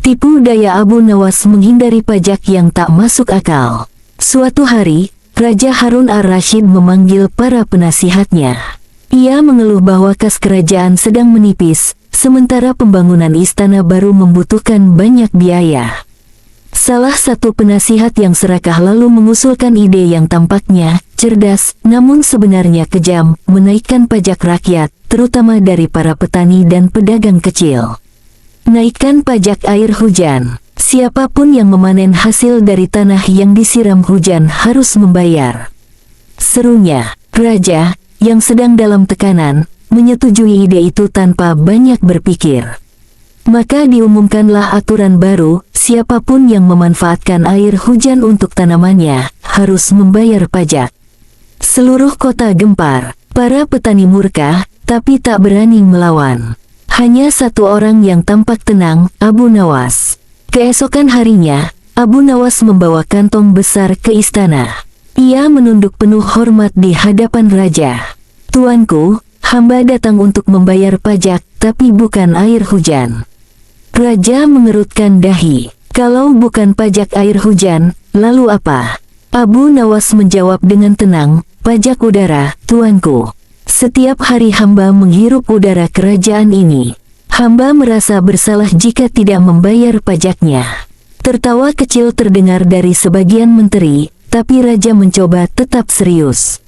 Tipu daya Abu Nawas menghindari pajak yang tak masuk akal. Suatu hari, Raja Harun ar-Rasyid memanggil para penasihatnya. Ia mengeluh bahwa kas kerajaan sedang menipis, sementara pembangunan istana baru membutuhkan banyak biaya. Salah satu penasihat yang serakah lalu mengusulkan ide yang tampaknya cerdas, namun sebenarnya kejam, menaikkan pajak rakyat, terutama dari para petani dan pedagang kecil. Naikkan pajak air hujan. Siapapun yang memanen hasil dari tanah yang disiram hujan harus membayar. Serunya, Raja, yang sedang dalam tekanan, menyetujui ide itu tanpa banyak berpikir. Maka diumumkanlah aturan baru, siapapun yang memanfaatkan air hujan untuk tanamannya, harus membayar pajak. Seluruh kota gempar, para petani murka, tapi tak berani melawan. Hanya satu orang yang tampak tenang, Abu Nawas. Keesokan harinya, Abu Nawas membawa kantong besar ke istana. Ia menunduk penuh hormat di hadapan raja. "Tuanku, hamba datang untuk membayar pajak, tapi bukan air hujan." Raja mengerutkan dahi. "Kalau bukan pajak air hujan, lalu apa?" Abu Nawas menjawab dengan tenang, "Pajak udara, tuanku. Setiap hari hamba menghirup udara kerajaan ini. Hamba merasa bersalah jika tidak membayar pajaknya." Tertawa kecil terdengar dari sebagian menteri, tapi raja mencoba tetap serius.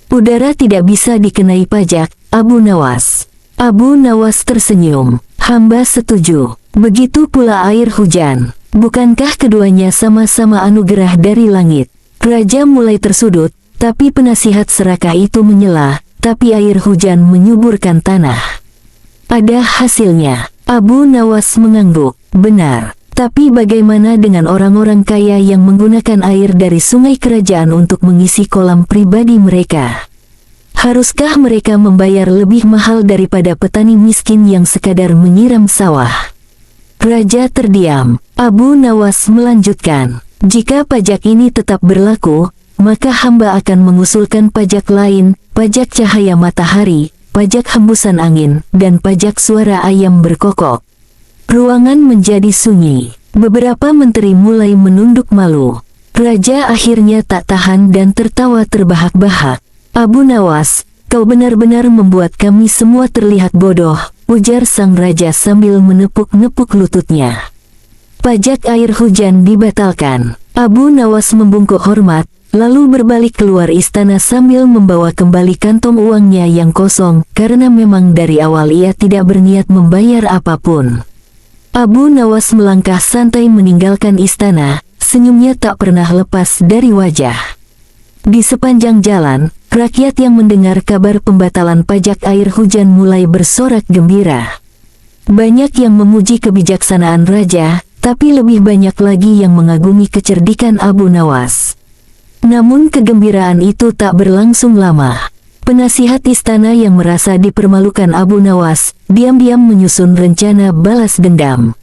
"Udara tidak bisa dikenai pajak, Abu Nawas." Abu Nawas tersenyum. "Hamba setuju. Begitu pula air hujan. Bukankah keduanya sama-sama anugerah dari langit?" Raja mulai tersudut, tapi penasihat serakah itu menyela, "Tapi air hujan menyuburkan tanah." "Ada hasilnya." Abu Nawas mengangguk. "Benar. Tapi bagaimana dengan orang-orang kaya yang menggunakan air dari sungai kerajaan untuk mengisi kolam pribadi mereka? Haruskah mereka membayar lebih mahal daripada petani miskin yang sekadar menyiram sawah?" Raja terdiam. Abu Nawas melanjutkan, "Jika pajak ini tetap berlaku, maka hamba akan mengusulkan pajak lain, pajak cahaya matahari, pajak hembusan angin, dan pajak suara ayam berkokok." Ruangan menjadi sunyi. Beberapa menteri mulai menunduk malu. Raja akhirnya tak tahan dan tertawa terbahak-bahak. "Abu Nawas, kau benar-benar membuat kami semua terlihat bodoh," ujar sang raja sambil menepuk-nepuk lututnya. Pajak air hujan dibatalkan. Abu Nawas membungkuk hormat, lalu berbalik keluar istana sambil membawa kembali kantong uangnya yang kosong, karena memang dari awal ia tidak berniat membayar apapun. Abu Nawas melangkah santai meninggalkan istana, senyumnya tak pernah lepas dari wajah. Di sepanjang jalan, rakyat yang mendengar kabar pembatalan pajak air hujan mulai bersorak gembira. Banyak yang memuji kebijaksanaan raja, tapi lebih banyak lagi yang mengagumi kecerdikan Abu Nawas. Namun kegembiraan itu tak berlangsung lama. Penasihat istana yang merasa dipermalukan Abu Nawas, diam-diam menyusun rencana balas dendam.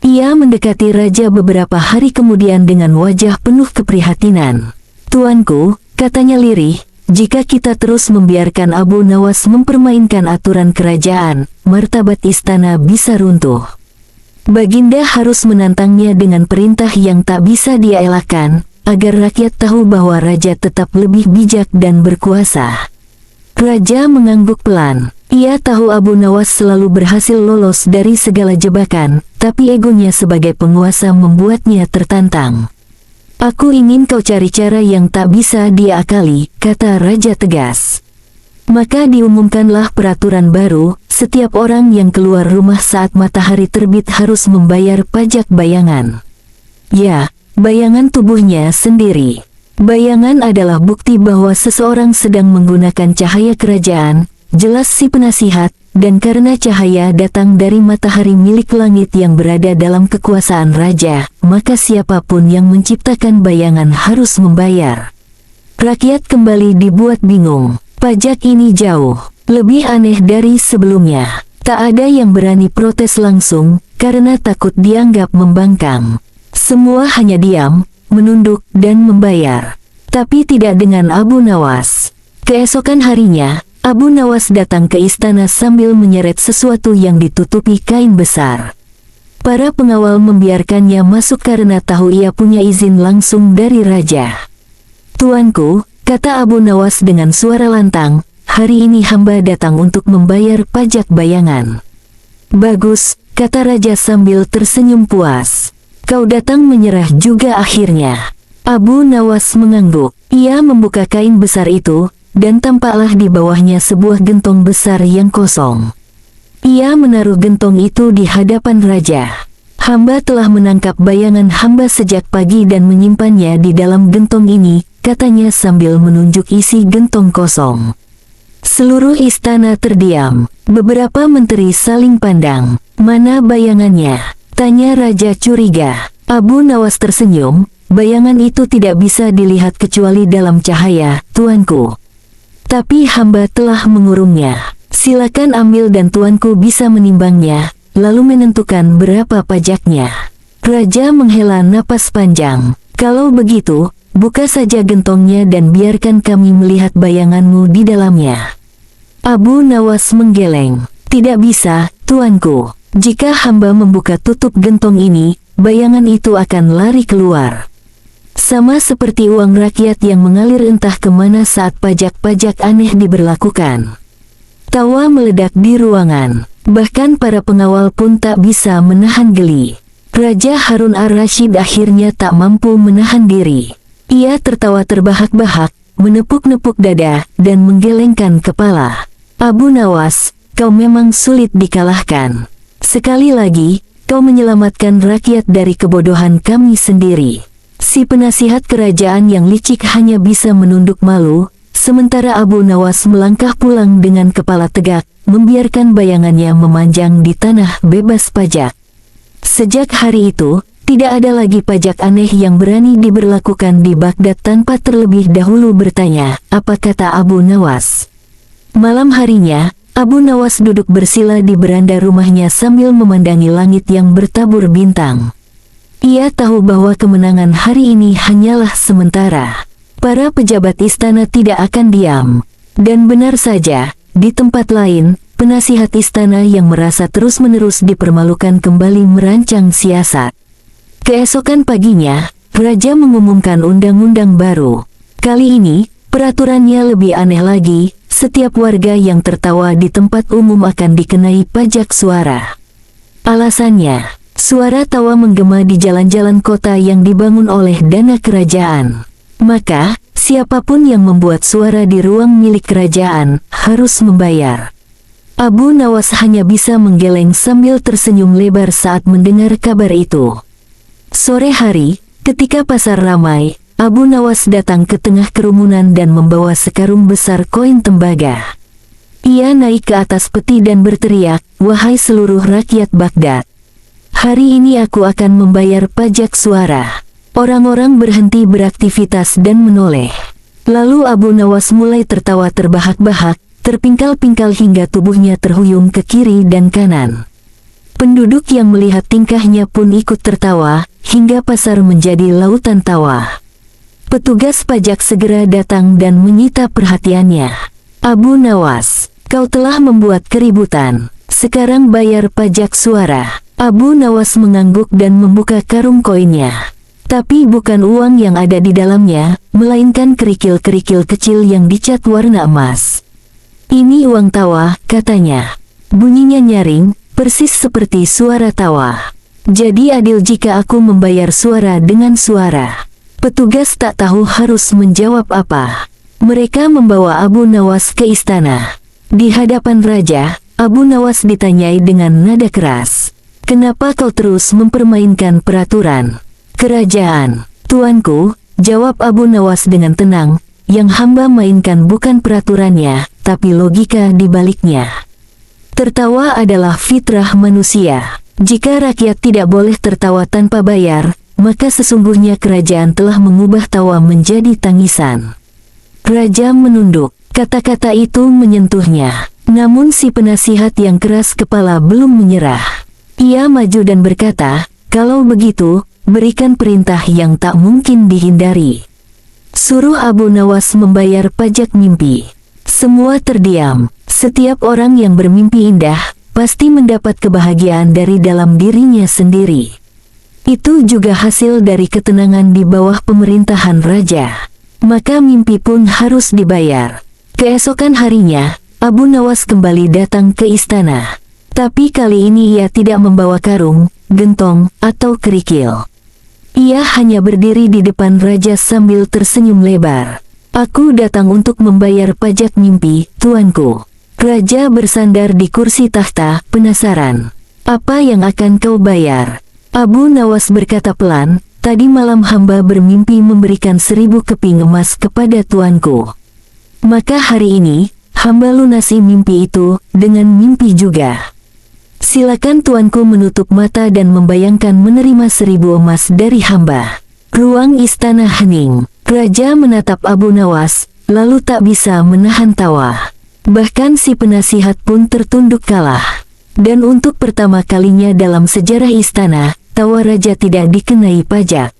Ia mendekati raja beberapa hari kemudian dengan wajah penuh keprihatinan. "Tuanku," katanya lirih, "jika kita terus membiarkan Abu Nawas mempermainkan aturan kerajaan, martabat istana bisa runtuh. Baginda harus menantangnya dengan perintah yang tak bisa dia elakkan, agar rakyat tahu bahwa raja tetap lebih bijak dan berkuasa." Raja mengangguk pelan. Ia tahu Abu Nawas selalu berhasil lolos dari segala jebakan, tapi egonya sebagai penguasa membuatnya tertantang. "Aku ingin kau cari cara yang tak bisa dia akali," kata raja tegas. Maka diumumkanlah peraturan baru, setiap orang yang keluar rumah saat matahari terbit harus membayar pajak bayangan. Ya, bayangan tubuhnya sendiri. Bayangan adalah bukti bahwa seseorang sedang menggunakan cahaya kerajaan, jelas si penasihat, dan karena cahaya datang dari matahari milik langit yang berada dalam kekuasaan raja, maka siapapun yang menciptakan bayangan harus membayar. Rakyat kembali dibuat bingung. Pajak ini jauh lebih aneh dari sebelumnya. Tak ada yang berani protes langsung, karena takut dianggap membangkang. Semua hanya diam, menunduk, dan membayar. Tapi tidak dengan Abu Nawas. Keesokan harinya, Abu Nawas datang ke istana sambil menyeret sesuatu yang ditutupi kain besar. Para pengawal membiarkannya masuk karena tahu ia punya izin langsung dari raja. "Tuanku," kata Abu Nawas dengan suara lantang, "hari ini hamba datang untuk membayar pajak bayangan." "Bagus," kata raja sambil tersenyum puas. "Kau datang menyerah juga akhirnya." Abu Nawas mengangguk. Ia membuka kain besar itu, dan tampaklah di bawahnya sebuah gentong besar yang kosong. Ia menaruh gentong itu di hadapan raja. "Hamba telah menangkap bayangan hamba sejak pagi dan menyimpannya di dalam gentong ini," katanya sambil menunjuk isi gentong kosong. Seluruh istana terdiam. Beberapa menteri saling pandang. "Mana bayangannya?" tanya raja curiga. Abu Nawas tersenyum. "Bayangan itu tidak bisa dilihat kecuali dalam cahaya, tuanku. Tapi hamba telah mengurungnya. Silakan ambil dan tuanku bisa menimbangnya, lalu menentukan berapa pajaknya." Raja menghela napas panjang. "Kalau begitu, buka saja gentongnya dan biarkan kami melihat bayanganmu di dalamnya." Abu Nawas menggeleng. "Tidak bisa, tuanku. Jika hamba membuka tutup gentong ini, bayangan itu akan lari keluar. Sama seperti uang rakyat yang mengalir entah kemana saat pajak-pajak aneh diberlakukan." Tawa meledak di ruangan. Bahkan para pengawal pun tak bisa menahan geli. Raja Harun ar-Rasyid akhirnya tak mampu menahan diri. Ia tertawa terbahak-bahak, menepuk-nepuk dada, dan menggelengkan kepala. "Abu Nawas, kau memang sulit dikalahkan. Sekali lagi, kau menyelamatkan rakyat dari kebodohan kami sendiri." Si penasihat kerajaan yang licik hanya bisa menunduk malu, sementara Abu Nawas melangkah pulang dengan kepala tegak, membiarkan bayangannya memanjang di tanah bebas pajak. Sejak hari itu, tidak ada lagi pajak aneh yang berani diberlakukan di Baghdad tanpa terlebih dahulu bertanya, "Apa kata Abu Nawas?" Malam harinya, Abu Nawas duduk bersila di beranda rumahnya sambil memandangi langit yang bertabur bintang. Ia tahu bahwa kemenangan hari ini hanyalah sementara. Para pejabat istana tidak akan diam. Dan benar saja, di tempat lain, penasihat istana yang merasa terus-menerus dipermalukan kembali merancang siasat. Keesokan paginya, raja mengumumkan undang-undang baru. Kali ini, peraturannya lebih aneh lagi. Setiap warga yang tertawa di tempat umum akan dikenai pajak suara. Alasannya, suara tawa menggema di jalan-jalan kota yang dibangun oleh dana kerajaan. Maka, siapapun yang membuat suara di ruang milik kerajaan, harus membayar. Abu Nawas hanya bisa menggeleng sambil tersenyum lebar saat mendengar kabar itu. Sore hari, ketika pasar ramai, Abu Nawas datang ke tengah kerumunan dan membawa sekarung besar koin tembaga. Ia naik ke atas peti dan berteriak, "Wahai seluruh rakyat Baghdad, hari ini aku akan membayar pajak suara." Orang-orang berhenti beraktivitas dan menoleh. Lalu Abu Nawas mulai tertawa terbahak-bahak, terpingkal-pingkal hingga tubuhnya terhuyung ke kiri dan kanan. Penduduk yang melihat tingkahnya pun ikut tertawa, hingga pasar menjadi lautan tawa. Petugas pajak segera datang dan menyita perhatiannya. "Abu Nawas, kau telah membuat keributan. Sekarang bayar pajak suara." Abu Nawas mengangguk dan membuka karung koinnya. Tapi bukan uang yang ada di dalamnya, melainkan kerikil-kerikil kecil yang dicat warna emas. "Ini uang tawa," katanya. Bunyinya nyaring, persis seperti suara tawa. "Jadi adil jika aku membayar suara dengan suara." Petugas tak tahu harus menjawab apa. Mereka membawa Abu Nawas ke istana. Di hadapan raja, Abu Nawas ditanyai dengan nada keras, "Kenapa kau terus mempermainkan peraturan kerajaan?" "Tuanku," jawab Abu Nawas dengan tenang, "yang hamba mainkan bukan peraturannya, tapi logika di baliknya." Tertawa adalah fitrah manusia. Jika rakyat tidak boleh tertawa tanpa bayar, maka sesungguhnya kerajaan telah mengubah tawa menjadi tangisan. Raja menunduk. Kata-kata itu menyentuhnya. Namun si penasihat yang keras kepala belum menyerah. Ia maju dan berkata, "Kalau begitu, berikan perintah yang tak mungkin dihindari. Suruh Abu Nawas membayar pajak mimpi." Semua terdiam. Setiap orang yang bermimpi indah, pasti mendapat kebahagiaan dari dalam dirinya sendiri. Itu juga hasil dari ketenangan di bawah pemerintahan raja. Maka mimpi pun harus dibayar. Keesokan harinya, Abu Nawas kembali datang ke istana. Tapi kali ini ia tidak membawa karung, gentong, atau kerikil. Ia hanya berdiri di depan raja sambil tersenyum lebar. Aku datang untuk membayar pajak mimpi, tuanku. Raja bersandar di kursi tahta, penasaran. Apa yang akan kau bayar? Abu Nawas berkata pelan, tadi malam hamba bermimpi memberikan 1000 keping emas kepada tuanku. Maka hari ini, hamba lunasi mimpi itu, dengan mimpi juga. Silakan tuanku menutup mata dan membayangkan menerima 1000 emas dari hamba. Ruang istana hening. Raja menatap Abu Nawas, lalu tak bisa menahan tawa. Bahkan si penasihat pun tertunduk kalah. Dan untuk pertama kalinya dalam sejarah istana, tawa raja tidak dikenai pajak.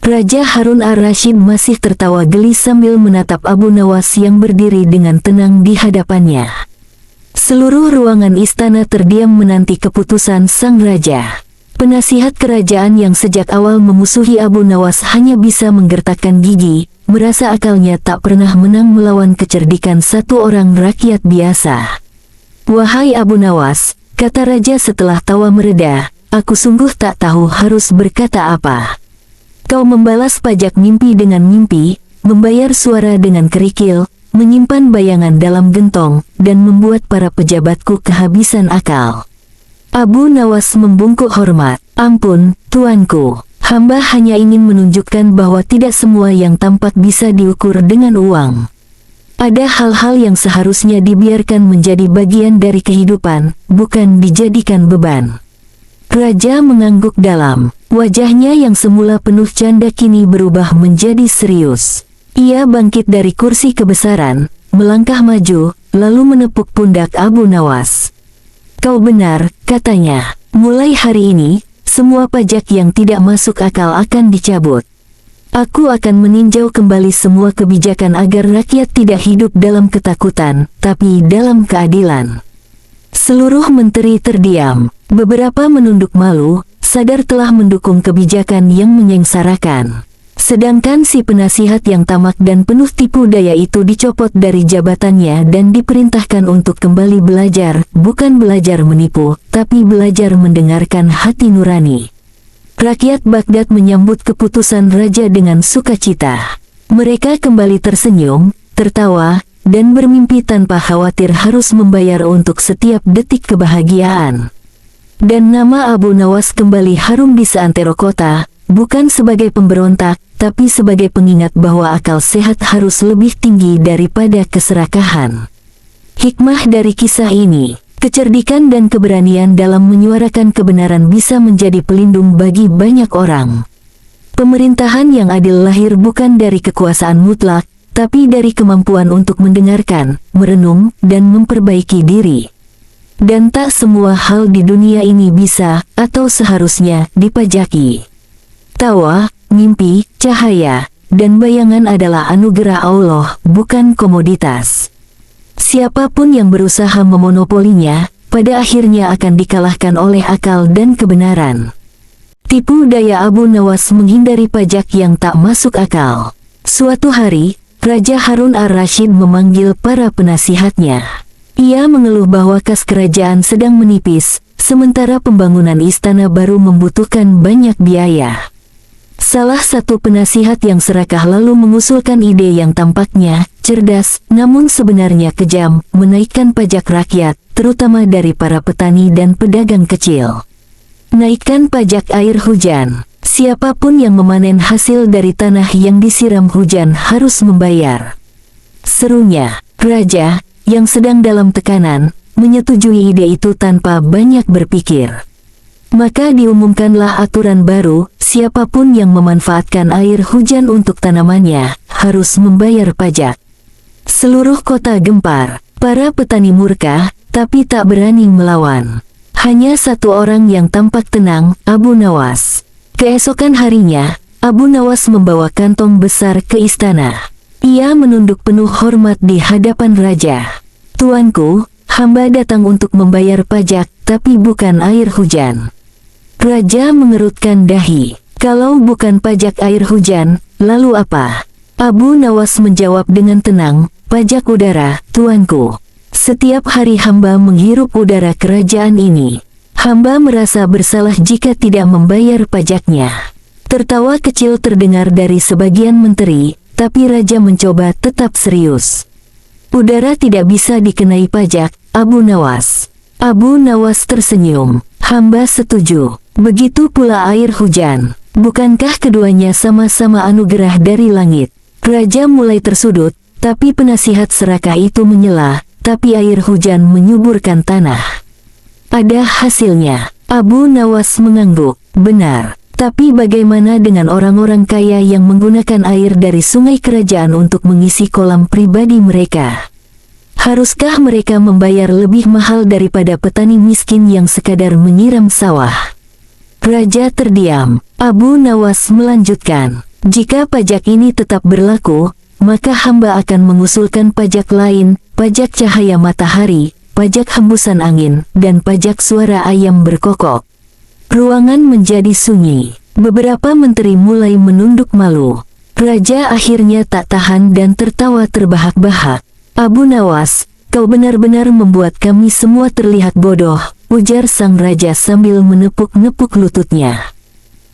Raja Harun ar-Rasyid masih tertawa geli sambil menatap Abu Nawas yang berdiri dengan tenang di hadapannya. Seluruh ruangan istana terdiam menanti keputusan sang raja. Penasihat kerajaan yang sejak awal memusuhi Abu Nawas hanya bisa menggertakkan gigi, merasa akalnya tak pernah menang melawan kecerdikan satu orang rakyat biasa. Wahai Abu Nawas, kata raja setelah tawa mereda, aku sungguh tak tahu harus berkata apa. Kau membalas pajak mimpi dengan mimpi, membayar suara dengan kerikil, menyimpan bayangan dalam gentong, dan membuat para pejabatku kehabisan akal. Abu Nawas membungkuk hormat. Ampun, tuanku. Hamba hanya ingin menunjukkan bahwa tidak semua yang tampak bisa diukur dengan uang. Ada hal-hal yang seharusnya dibiarkan menjadi bagian dari kehidupan, bukan dijadikan beban. Raja mengangguk dalam. Wajahnya yang semula penuh canda kini berubah menjadi serius. Ia bangkit dari kursi kebesaran, melangkah maju, lalu menepuk pundak Abu Nawas. Kau benar, katanya. Mulai hari ini, semua pajak yang tidak masuk akal akan dicabut. Aku akan meninjau kembali semua kebijakan agar rakyat tidak hidup dalam ketakutan, tapi dalam keadilan. Seluruh menteri terdiam. Beberapa menunduk malu, sadar telah mendukung kebijakan yang menyengsarakan. Sedangkan si penasihat yang tamak dan penuh tipu daya itu dicopot dari jabatannya dan diperintahkan untuk kembali belajar, bukan belajar menipu, tapi belajar mendengarkan hati nurani. Rakyat Baghdad menyambut keputusan raja dengan sukacita. Mereka kembali tersenyum, tertawa, dan bermimpi tanpa khawatir harus membayar untuk setiap detik kebahagiaan. Dan nama Abu Nawas kembali harum di seantero kota, bukan sebagai pemberontak, tapi sebagai pengingat bahwa akal sehat harus lebih tinggi daripada keserakahan. Hikmah dari kisah ini, kecerdikan dan keberanian dalam menyuarakan kebenaran bisa menjadi pelindung bagi banyak orang. Pemerintahan yang adil lahir bukan dari kekuasaan mutlak, tapi dari kemampuan untuk mendengarkan, merenung, dan memperbaiki diri. Dan tak semua hal di dunia ini bisa, atau seharusnya, dipajaki. Tawa, mimpi, cahaya, dan bayangan adalah anugerah Allah, bukan komoditas. Siapapun yang berusaha memonopolinya, pada akhirnya akan dikalahkan oleh akal dan kebenaran. Tipu daya Abu Nawas menghindari pajak yang tak masuk akal. Suatu hari, Raja Harun ar-Rasyid memanggil para penasihatnya. Ia mengeluh bahwa kas kerajaan sedang menipis, sementara pembangunan istana baru membutuhkan banyak biaya. Salah satu penasihat yang serakah lalu mengusulkan ide yang tampaknya cerdas, namun sebenarnya kejam, menaikkan pajak rakyat, terutama dari para petani dan pedagang kecil. Naikkan pajak air hujan. Siapapun yang memanen hasil dari tanah yang disiram hujan harus membayar. Serunya, raja, yang sedang dalam tekanan, menyetujui ide itu tanpa banyak berpikir. Maka diumumkanlah aturan baru, siapapun yang memanfaatkan air hujan untuk tanamannya, harus membayar pajak. Seluruh kota gempar, para petani murka, tapi tak berani melawan. Hanya satu orang yang tampak tenang, Abu Nawas. Keesokan harinya, Abu Nawas membawa kantong besar ke istana. Ia menunduk penuh hormat di hadapan raja. Tuanku, Hamba datang untuk membayar pajak, tapi bukan air hujan. Raja mengerutkan dahi. Kalau bukan pajak air hujan, lalu apa? Abu Nawas menjawab dengan tenang, pajak udara, tuanku. Setiap hari hamba menghirup udara kerajaan ini. Hamba merasa bersalah jika tidak membayar pajaknya. Tertawa kecil terdengar dari sebagian menteri, tapi raja mencoba tetap serius. Udara tidak bisa dikenai pajak, Abu Nawas. Abu Nawas tersenyum. Hamba setuju. Begitu pula air hujan. Bukankah keduanya sama-sama anugerah dari langit? Raja mulai tersudut, tapi penasihat serakah itu menyela, tapi air hujan menyuburkan tanah. Ada hasilnya. Abu Nawas mengangguk. Benar. Tapi bagaimana dengan orang-orang kaya yang menggunakan air dari sungai kerajaan untuk mengisi kolam pribadi mereka? Haruskah mereka membayar lebih mahal daripada petani miskin yang sekadar menyiram sawah? Raja terdiam. Abu Nawas melanjutkan, jika pajak ini tetap berlaku, maka hamba akan mengusulkan pajak lain, pajak cahaya matahari, pajak hembusan angin, dan pajak suara ayam berkokok. Ruangan menjadi sunyi. Beberapa menteri mulai menunduk malu. Raja akhirnya tak tahan dan tertawa terbahak-bahak. Abu Nawas, kau benar-benar membuat kami semua terlihat bodoh, ujar sang raja sambil menepuk-nepuk lututnya.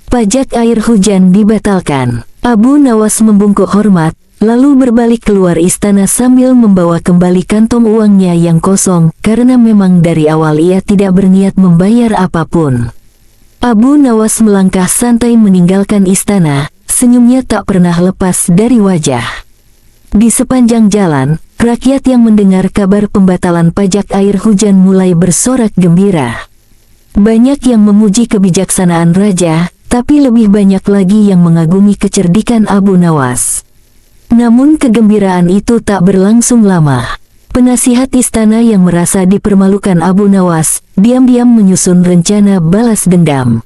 Pajak air hujan dibatalkan. Abu Nawas membungkuk hormat, lalu berbalik keluar istana sambil membawa kembali kantong uangnya yang kosong, karena memang dari awal ia tidak berniat membayar apapun. Abu Nawas melangkah santai meninggalkan istana, senyumnya tak pernah lepas dari wajah. Di sepanjang jalan, rakyat yang mendengar kabar pembatalan pajak air hujan mulai bersorak gembira. Banyak yang memuji kebijaksanaan raja, tapi lebih banyak lagi yang mengagumi kecerdikan Abu Nawas. Namun kegembiraan itu tak berlangsung lama. Penasihat istana yang merasa dipermalukan Abu Nawas, diam-diam menyusun rencana balas dendam.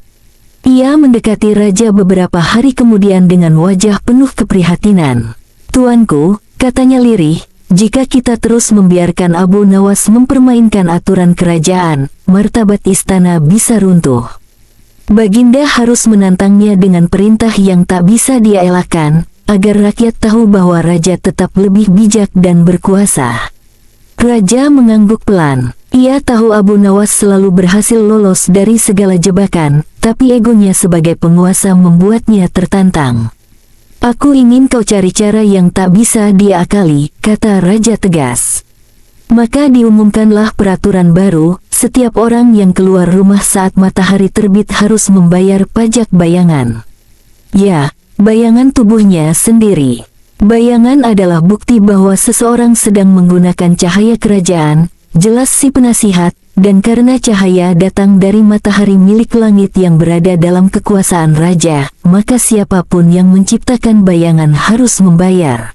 Ia mendekati raja beberapa hari kemudian dengan wajah penuh keprihatinan. Tuanku, katanya lirih, jika kita terus membiarkan Abu Nawas mempermainkan aturan kerajaan, martabat istana bisa runtuh. Baginda harus menantangnya dengan perintah yang tak bisa dia elakkan, agar rakyat tahu bahwa raja tetap lebih bijak dan berkuasa. Raja mengangguk pelan. Ia tahu Abu Nawas selalu berhasil lolos dari segala jebakan, tapi egonya sebagai penguasa membuatnya tertantang. Aku ingin kau cari cara yang tak bisa diakali, kata raja tegas. Maka diumumkanlah peraturan baru, setiap orang yang keluar rumah saat matahari terbit harus membayar pajak bayangan. Ya, bayangan tubuhnya sendiri. Bayangan adalah bukti bahwa seseorang sedang menggunakan cahaya kerajaan, jelas si penasihat, dan karena cahaya datang dari matahari milik langit yang berada dalam kekuasaan raja, maka siapapun yang menciptakan bayangan harus membayar.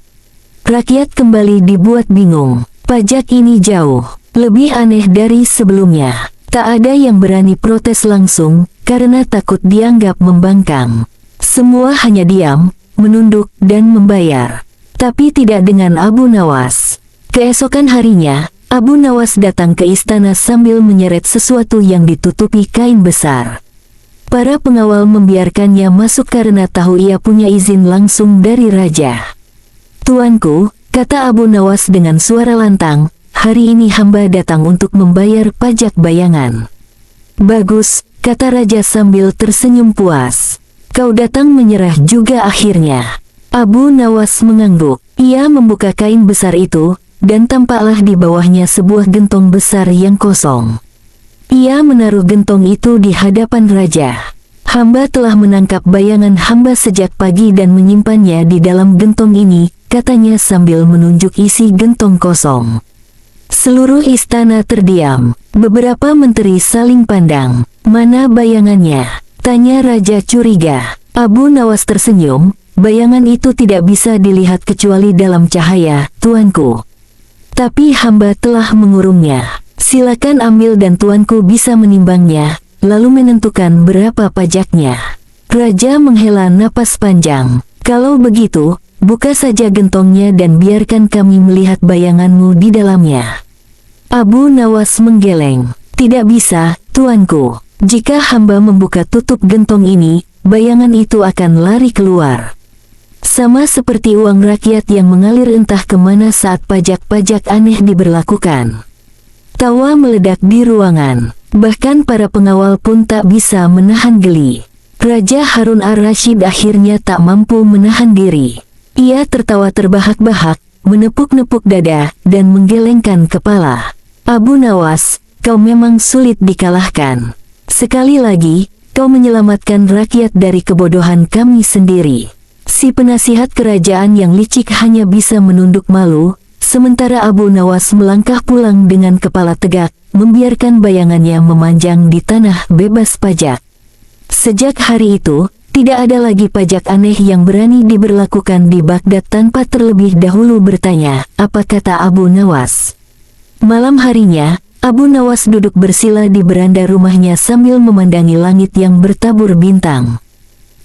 Rakyat kembali dibuat bingung. Pajak ini jauh lebih aneh dari sebelumnya. Tak ada yang berani protes langsung, karena takut dianggap membangkang. Semua hanya diam, menunduk, dan membayar. Tapi tidak dengan Abu Nawas. Keesokan harinya, Abu Nawas datang ke istana sambil menyeret sesuatu yang ditutupi kain besar. Para pengawal membiarkannya masuk karena tahu ia punya izin langsung dari raja. Tuanku, kata Abu Nawas dengan suara lantang, hari ini hamba datang untuk membayar pajak bayangan. Bagus, kata raja sambil tersenyum puas. Kau datang menyerah juga akhirnya. Abu Nawas mengangguk. Ia membuka kain besar itu, dan tampaklah di bawahnya sebuah gentong besar yang kosong. Ia menaruh gentong itu di hadapan raja. Hamba telah menangkap bayangan hamba sejak pagi dan menyimpannya di dalam gentong ini, katanya sambil menunjuk isi gentong kosong. Seluruh istana terdiam. Beberapa menteri saling pandang. Mana bayangannya? Tanya raja curiga. Abu Nawas tersenyum. Bayangan itu tidak bisa dilihat kecuali dalam cahaya, tuanku. Tapi hamba telah mengurungnya. Silakan ambil dan tuanku bisa menimbangnya, lalu menentukan berapa pajaknya. Raja menghela napas panjang. Kalau begitu, buka saja gentongnya dan biarkan kami melihat bayanganmu di dalamnya. Abu Nawas menggeleng. Tidak bisa, tuanku. Jika hamba membuka tutup gentong ini, bayangan itu akan lari keluar. Sama seperti uang rakyat yang mengalir entah kemana saat pajak-pajak aneh diberlakukan. Tawa meledak di ruangan. Bahkan para pengawal pun tak bisa menahan geli. Raja Harun ar-Rasyid akhirnya tak mampu menahan diri. Ia tertawa terbahak-bahak, menepuk-nepuk dada, dan menggelengkan kepala. Abu Nawas, kau memang sulit dikalahkan. Sekali lagi, kau menyelamatkan rakyat dari kebodohan kami sendiri. Si penasihat kerajaan yang licik hanya bisa menunduk malu, sementara Abu Nawas melangkah pulang dengan kepala tegak, membiarkan bayangannya memanjang di tanah bebas pajak. Sejak hari itu, tidak ada lagi pajak aneh yang berani diberlakukan di Baghdad tanpa terlebih dahulu bertanya, apa kata Abu Nawas. Malam harinya, Abu Nawas duduk bersila di beranda rumahnya sambil memandangi langit yang bertabur bintang.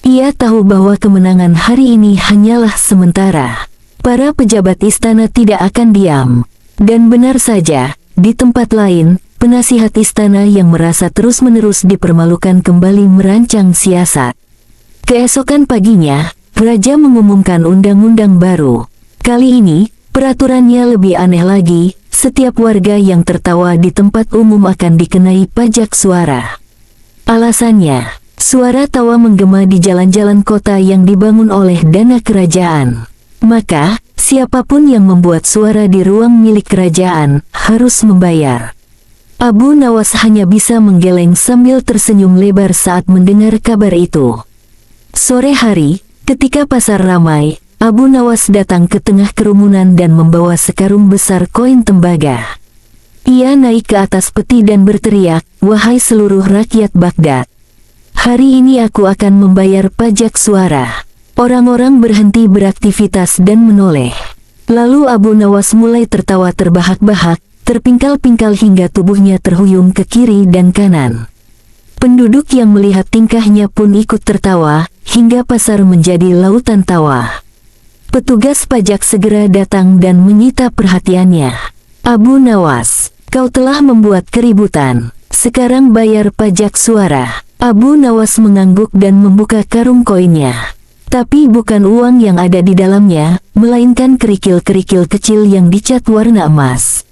Ia tahu bahwa kemenangan hari ini hanyalah sementara. Para pejabat istana tidak akan diam. Dan benar saja, di tempat lain, penasihat istana yang merasa terus-menerus dipermalukan kembali merancang siasat. Keesokan paginya, raja mengumumkan undang-undang baru. Kali ini, peraturannya lebih aneh lagi. Setiap warga yang tertawa di tempat umum akan dikenai pajak suara. Alasannya, suara tawa menggema di jalan-jalan kota yang dibangun oleh dana kerajaan. Maka, siapapun yang membuat suara di ruang milik kerajaan harus membayar. Abu Nawas hanya bisa menggeleng sambil tersenyum lebar saat mendengar kabar itu. Sore hari, ketika pasar ramai, Abu Nawas datang ke tengah kerumunan dan membawa sekarung besar koin tembaga. Ia naik ke atas peti dan berteriak, "Wahai seluruh rakyat Baghdad, hari ini aku akan membayar pajak suara." Orang-orang berhenti beraktivitas dan menoleh. Lalu Abu Nawas mulai tertawa terbahak-bahak, terpingkal-pingkal hingga tubuhnya terhuyung ke kiri dan kanan. Penduduk yang melihat tingkahnya pun ikut tertawa, hingga pasar menjadi lautan tawa. Petugas pajak segera datang dan menyita perhatiannya. "Abu Nawas, kau telah membuat keributan. Sekarang bayar pajak suara." Abu Nawas mengangguk dan membuka karung koinnya. Tapi bukan uang yang ada di dalamnya, melainkan kerikil-kerikil kecil yang dicat warna emas.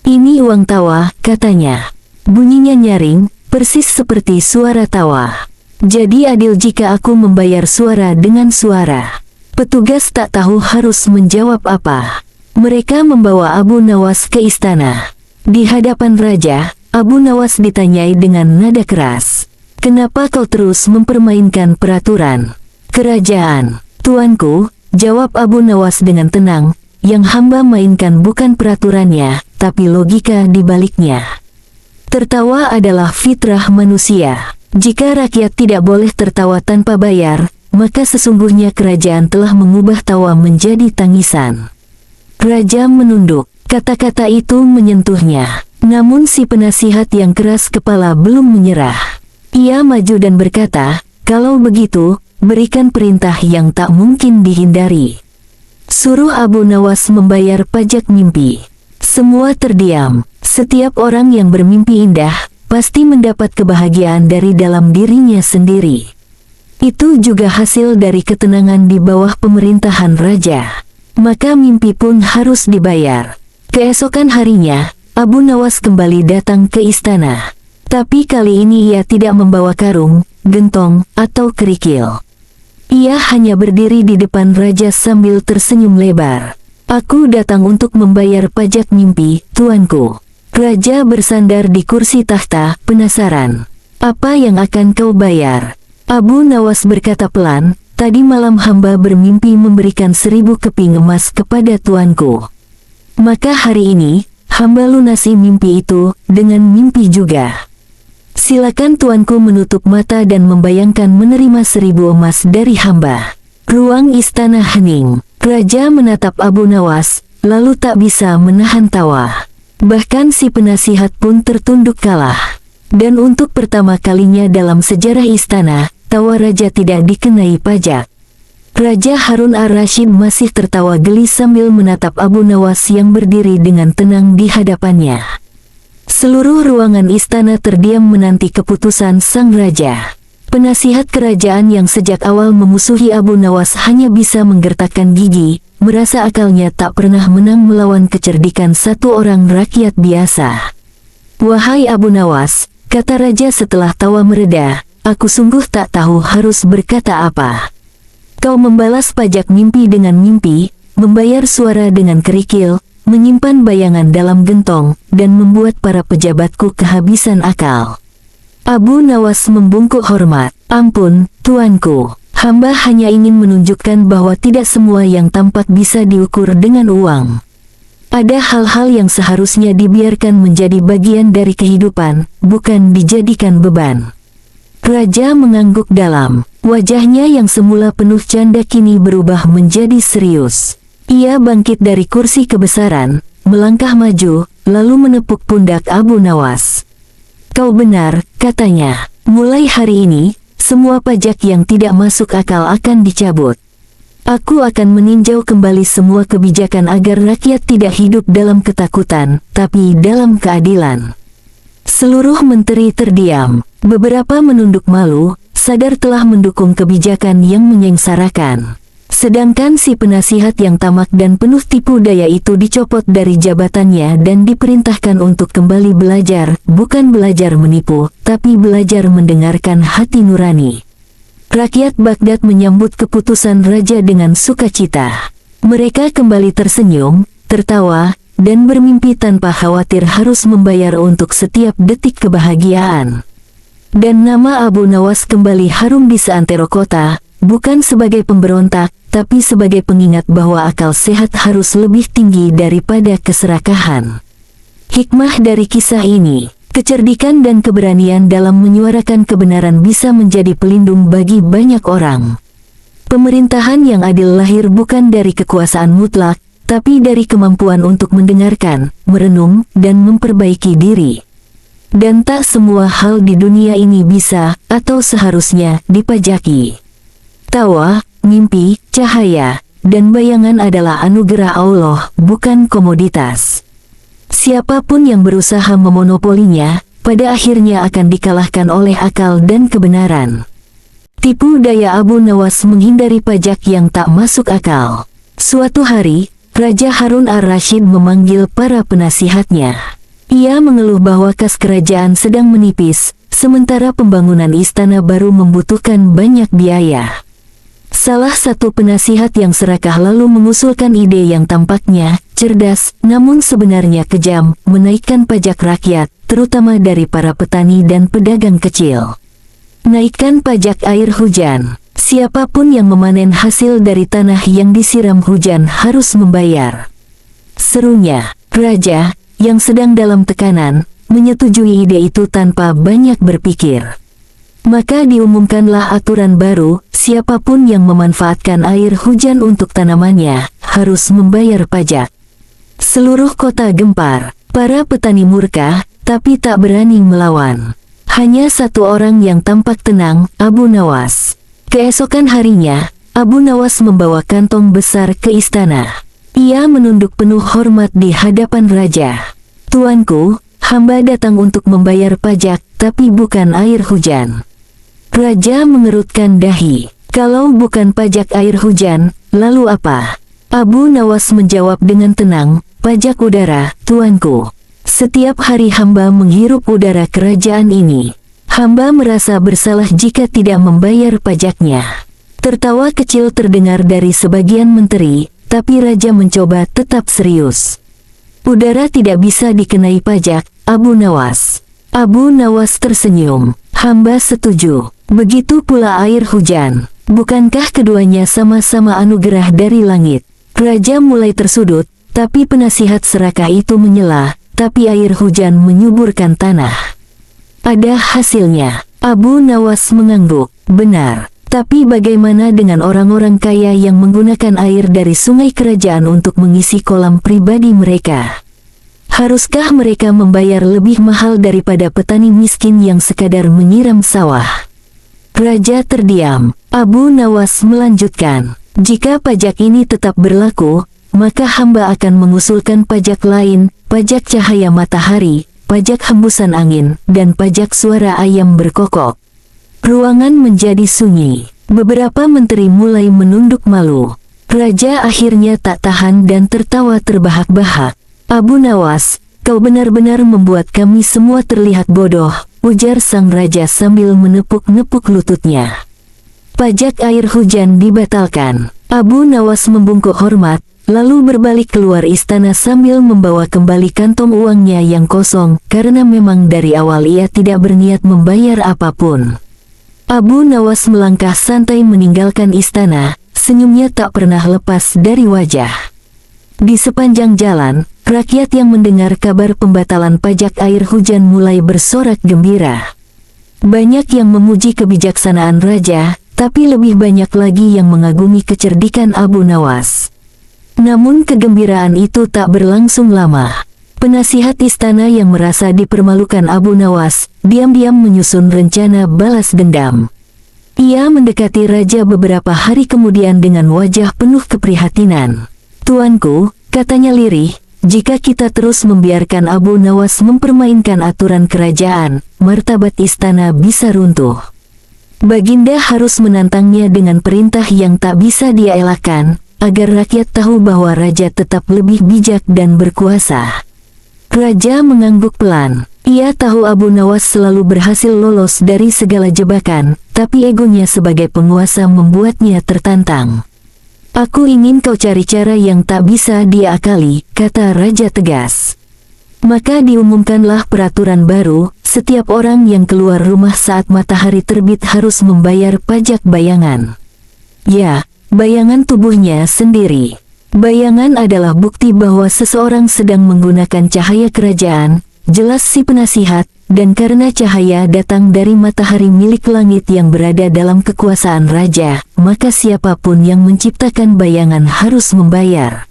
"Ini uang tawa," katanya. Bunyinya nyaring, persis seperti suara tawa. "Jadi adil jika aku membayar suara dengan suara." Petugas tak tahu harus menjawab apa. Mereka membawa Abu Nawas ke istana. Di hadapan raja, Abu Nawas ditanyai dengan nada keras. "Kenapa kau terus mempermainkan peraturan kerajaan?" "Tuanku," jawab Abu Nawas dengan tenang, "yang hamba mainkan bukan peraturannya, tapi logika di baliknya." Tertawa adalah fitrah manusia. Jika rakyat tidak boleh tertawa tanpa bayar, maka sesungguhnya kerajaan telah mengubah tawa menjadi tangisan. Raja menunduk. Kata-kata itu menyentuhnya. Namun si penasihat yang keras kepala belum menyerah. Ia maju dan berkata, "Kalau begitu, berikan perintah yang tak mungkin dihindari. Suruh Abu Nawas membayar pajak mimpi." Semua terdiam. Setiap orang yang bermimpi indah, pasti mendapat kebahagiaan dari dalam dirinya sendiri. Itu juga hasil dari ketenangan di bawah pemerintahan raja. Maka mimpi pun harus dibayar. Keesokan harinya, Abu Nawas kembali datang ke istana. Tapi kali ini ia tidak membawa karung, gentong, atau kerikil. Ia hanya berdiri di depan raja sambil tersenyum lebar. "Aku datang untuk membayar pajak mimpi, tuanku." Raja bersandar di kursi tahta, penasaran. "Apa yang akan kau bayar?" Abu Nawas berkata pelan, "Tadi malam hamba bermimpi memberikan 1000 keping emas kepada tuanku. Maka hari ini, hamba lunasi mimpi itu, dengan mimpi juga. Silakan tuanku menutup mata dan membayangkan menerima 1000 emas dari hamba." Ruang istana hening. Raja menatap Abu Nawas, lalu tak bisa menahan tawa. Bahkan si penasihat pun tertunduk kalah. Dan untuk pertama kalinya dalam sejarah istana, tawa raja tidak dikenai pajak. Raja Harun ar-Rasyid masih tertawa geli sambil menatap Abu Nawas yang berdiri dengan tenang di hadapannya. Seluruh ruangan istana terdiam menanti keputusan sang raja. Penasihat kerajaan yang sejak awal memusuhi Abu Nawas hanya bisa menggertakkan gigi, merasa akalnya tak pernah menang melawan kecerdikan satu orang rakyat biasa. "Wahai Abu Nawas," kata raja setelah tawa mereda, "aku sungguh tak tahu harus berkata apa. Kau membalas pajak mimpi dengan mimpi, membayar suara dengan kerikil, menyimpan bayangan dalam gentong, dan membuat para pejabatku kehabisan akal." Abu Nawas membungkuk hormat. "Ampun, tuanku. Hamba hanya ingin menunjukkan bahwa tidak semua yang tampak bisa diukur dengan uang. Ada hal-hal yang seharusnya dibiarkan menjadi bagian dari kehidupan, bukan dijadikan beban." Raja mengangguk dalam. Wajahnya yang semula penuh canda kini berubah menjadi serius. Ia bangkit dari kursi kebesaran, melangkah maju, lalu menepuk pundak Abu Nawas. "Kau benar," katanya. "Mulai hari ini, semua pajak yang tidak masuk akal akan dicabut. Aku akan meninjau kembali semua kebijakan agar rakyat tidak hidup dalam ketakutan, tapi dalam keadilan." Seluruh menteri terdiam. Beberapa menunduk malu, sadar telah mendukung kebijakan yang menyengsarakan. Sedangkan si penasihat yang tamak dan penuh tipu daya itu dicopot dari jabatannya dan diperintahkan untuk kembali belajar, bukan belajar menipu, tapi belajar mendengarkan hati nurani. Rakyat Baghdad menyambut keputusan raja dengan sukacita. Mereka kembali tersenyum, tertawa, dan bermimpi tanpa khawatir harus membayar untuk setiap detik kebahagiaan. Dan nama Abu Nawas kembali harum di seantero kota, bukan sebagai pemberontak, tapi sebagai pengingat bahwa akal sehat harus lebih tinggi daripada keserakahan. Hikmah dari kisah ini, kecerdikan dan keberanian dalam menyuarakan kebenaran bisa menjadi pelindung bagi banyak orang. Pemerintahan yang adil lahir bukan dari kekuasaan mutlak, tapi dari kemampuan untuk mendengarkan, merenung, dan memperbaiki diri. Dan tak semua hal di dunia ini bisa, atau seharusnya, dipajaki. Tawa, mimpi, cahaya, dan bayangan adalah anugerah Allah, bukan komoditas. Siapapun yang berusaha memonopolinya, pada akhirnya akan dikalahkan oleh akal dan kebenaran. Tipu daya Abu Nawas menghindari pajak yang tak masuk akal. Suatu hari, Raja Harun ar-Rasyid memanggil para penasihatnya. Ia mengeluh bahwa kas kerajaan sedang menipis, sementara pembangunan istana baru membutuhkan banyak biaya. Salah satu penasihat yang serakah lalu mengusulkan ide yang tampaknya cerdas, namun sebenarnya kejam, menaikkan pajak rakyat, terutama dari para petani dan pedagang kecil. Naikkan pajak air hujan. Siapapun yang memanen hasil dari tanah yang disiram hujan harus membayar. Serunya, raja, yang sedang dalam tekanan, menyetujui ide itu tanpa banyak berpikir. Maka diumumkanlah aturan baru, siapapun yang memanfaatkan air hujan untuk tanamannya, harus membayar pajak. Seluruh kota gempar, para petani murka, tapi tak berani melawan. Hanya satu orang yang tampak tenang, Abu Nawas. Keesokan harinya, Abu Nawas membawa kantong besar ke istana. Ia menunduk penuh hormat di hadapan raja. "Tuanku, hamba datang untuk membayar pajak, tapi bukan air hujan." Raja mengerutkan dahi. "Kalau bukan pajak air hujan, lalu apa?" Abu Nawas menjawab dengan tenang, "Pajak udara, tuanku. Setiap hari hamba menghirup udara kerajaan ini. Hamba merasa bersalah jika tidak membayar pajaknya." Tertawa kecil terdengar dari sebagian menteri, tapi raja mencoba tetap serius. "Udara tidak bisa dikenai pajak, Abu Nawas." Abu Nawas tersenyum. "Hamba setuju. Begitu pula air hujan. Bukankah keduanya sama-sama anugerah dari langit?" Raja mulai tersudut, tapi penasihat serakah itu menyela, "Tapi air hujan menyuburkan tanah." "Ada hasilnya." Abu Nawas mengangguk. "Benar. Tapi bagaimana dengan orang-orang kaya yang menggunakan air dari sungai kerajaan untuk mengisi kolam pribadi mereka? Haruskah mereka membayar lebih mahal daripada petani miskin yang sekadar menyiram sawah?" Raja terdiam. Abu Nawas melanjutkan, Jika pajak ini tetap berlaku, maka hamba akan mengusulkan pajak lain, pajak cahaya matahari, pajak hembusan angin, dan pajak suara ayam berkokok. Ruangan menjadi sunyi. Beberapa menteri mulai menunduk malu. Raja akhirnya tak tahan dan tertawa terbahak-bahak. "Abu Nawas, kau benar-benar membuat kami semua terlihat bodoh," ujar sang raja sambil menepuk-nepuk lututnya. Pajak air hujan dibatalkan. Abu Nawas membungkuk hormat, lalu berbalik keluar istana sambil membawa kembali kantong uangnya yang kosong, karena memang dari awal ia tidak berniat membayar apapun. Abu Nawas melangkah santai meninggalkan istana, senyumnya tak pernah lepas dari wajah. Di sepanjang jalan, rakyat yang mendengar kabar pembatalan pajak air hujan mulai bersorak gembira. Banyak yang memuji kebijaksanaan raja, tapi lebih banyak lagi yang mengagumi kecerdikan Abu Nawas. Namun kegembiraan itu tak berlangsung lama. Penasihat istana yang merasa dipermalukan Abu Nawas, diam-diam menyusun rencana balas dendam. Ia mendekati raja beberapa hari kemudian dengan wajah penuh keprihatinan. "Tuanku," katanya lirih, "jika kita terus membiarkan Abu Nawas mempermainkan aturan kerajaan, martabat istana bisa runtuh. Baginda harus menantangnya dengan perintah yang tak bisa dia elakkan, agar rakyat tahu bahwa raja tetap lebih bijak dan berkuasa." Raja mengangguk pelan. Ia tahu Abu Nawas selalu berhasil lolos dari segala jebakan, tapi egonya sebagai penguasa membuatnya tertantang. "Aku ingin kau cari cara yang tak bisa dia akali," kata raja tegas. Maka diumumkanlah peraturan baru, setiap orang yang keluar rumah saat matahari terbit harus membayar pajak bayangan. Ya, bayangan tubuhnya sendiri. Bayangan adalah bukti bahwa seseorang sedang menggunakan cahaya kerajaan, jelas si penasihat, dan karena cahaya datang dari matahari milik langit yang berada dalam kekuasaan raja, maka siapapun yang menciptakan bayangan harus membayar.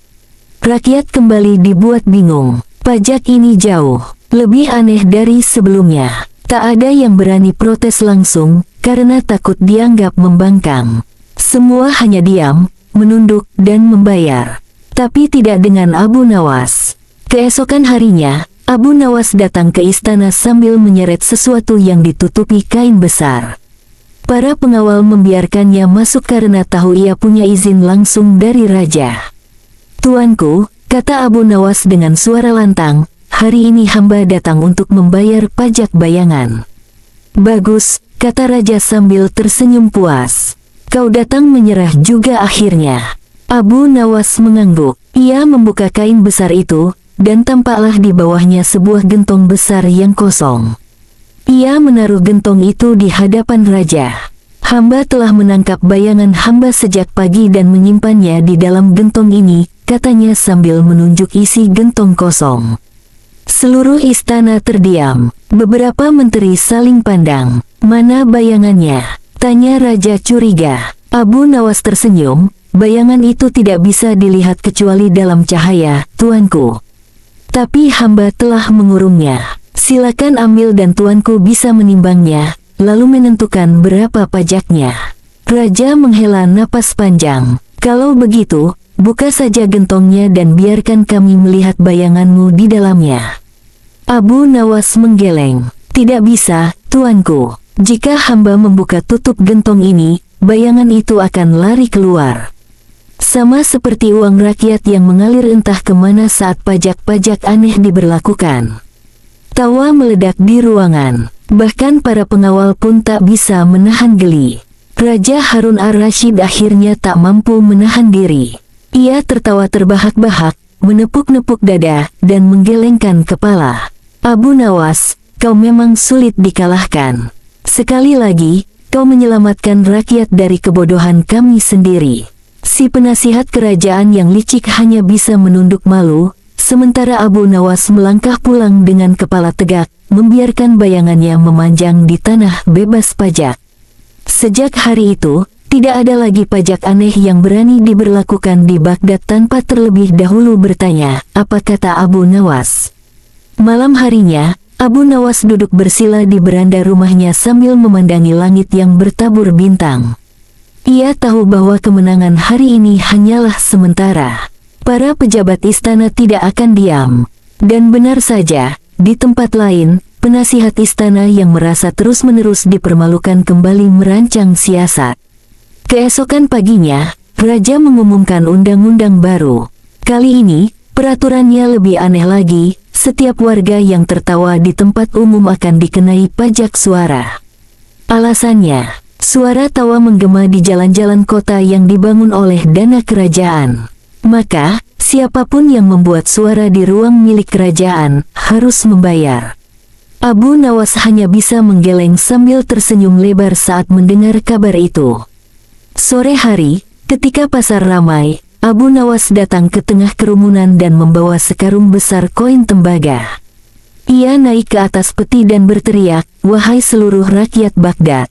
Rakyat kembali dibuat bingung. Pajak ini jauh lebih aneh dari sebelumnya. Tak ada yang berani protes langsung, karena takut dianggap membangkang. Semua hanya diam, menunduk, dan membayar. Tapi tidak dengan Abu Nawas. Keesokan harinya, Abu Nawas datang ke istana sambil menyeret sesuatu yang ditutupi kain besar. Para pengawal membiarkannya masuk karena tahu ia punya izin langsung dari raja. "Tuanku," kata Abu Nawas dengan suara lantang, "hari ini hamba datang untuk membayar pajak bayangan." "Bagus," kata raja sambil tersenyum puas. "Kau datang menyerah juga akhirnya." Abu Nawas mengangguk. Ia membuka kain besar itu, dan tampaklah di bawahnya sebuah gentong besar yang kosong. Ia menaruh gentong itu di hadapan raja. "Hamba telah menangkap bayangan hamba sejak pagi dan menyimpannya di dalam gentong ini," katanya sambil menunjuk isi gentong kosong. Seluruh istana terdiam. Beberapa menteri saling pandang. "Mana bayangannya?" tanya raja curiga. Abu Nawas tersenyum. "Bayangan itu tidak bisa dilihat kecuali dalam cahaya, tuanku. Tapi hamba telah mengurungnya. Silakan ambil dan tuanku bisa menimbangnya, lalu menentukan berapa pajaknya." Raja menghela napas panjang. "Kalau begitu, buka saja gentongnya dan biarkan kami melihat bayanganmu di dalamnya." Abu Nawas menggeleng. "Tidak bisa, tuanku. Jika hamba membuka tutup gentong ini, bayangan itu akan lari keluar. Sama seperti uang rakyat yang mengalir entah kemana saat pajak-pajak aneh diberlakukan." Tawa meledak di ruangan. Bahkan para pengawal pun tak bisa menahan geli. Raja Harun ar-Rasyid akhirnya tak mampu menahan diri. Ia tertawa terbahak-bahak, menepuk-nepuk dada, dan menggelengkan kepala. "Abu Nawas, kau memang sulit dikalahkan. Sekali lagi, kau menyelamatkan rakyat dari kebodohan kami sendiri." Si penasihat kerajaan yang licik hanya bisa menunduk malu, sementara Abu Nawas melangkah pulang dengan kepala tegak, membiarkan bayangannya memanjang di tanah bebas pajak. Sejak hari itu, tidak ada lagi pajak aneh yang berani diberlakukan di Baghdad tanpa terlebih dahulu bertanya, "Apa kata Abu Nawas?" Malam harinya, Abu Nawas duduk bersila di beranda rumahnya sambil memandangi langit yang bertabur bintang. Ia tahu bahwa kemenangan hari ini hanyalah sementara. Para pejabat istana tidak akan diam. Dan benar saja, di tempat lain, penasihat istana yang merasa terus-menerus dipermalukan kembali merancang siasat. Keesokan paginya, raja mengumumkan undang-undang baru. Kali ini, peraturannya lebih aneh lagi. Setiap warga yang tertawa di tempat umum akan dikenai pajak suara. Alasannya, suara tawa menggema di jalan-jalan kota yang dibangun oleh dana kerajaan. Maka, siapapun yang membuat suara di ruang milik kerajaan harus membayar. Abu Nawas hanya bisa menggeleng sambil tersenyum lebar saat mendengar kabar itu. Sore hari, ketika pasar ramai, Abu Nawas datang ke tengah kerumunan dan membawa sekarung besar koin tembaga. Ia naik ke atas peti dan berteriak, "Wahai seluruh rakyat Baghdad,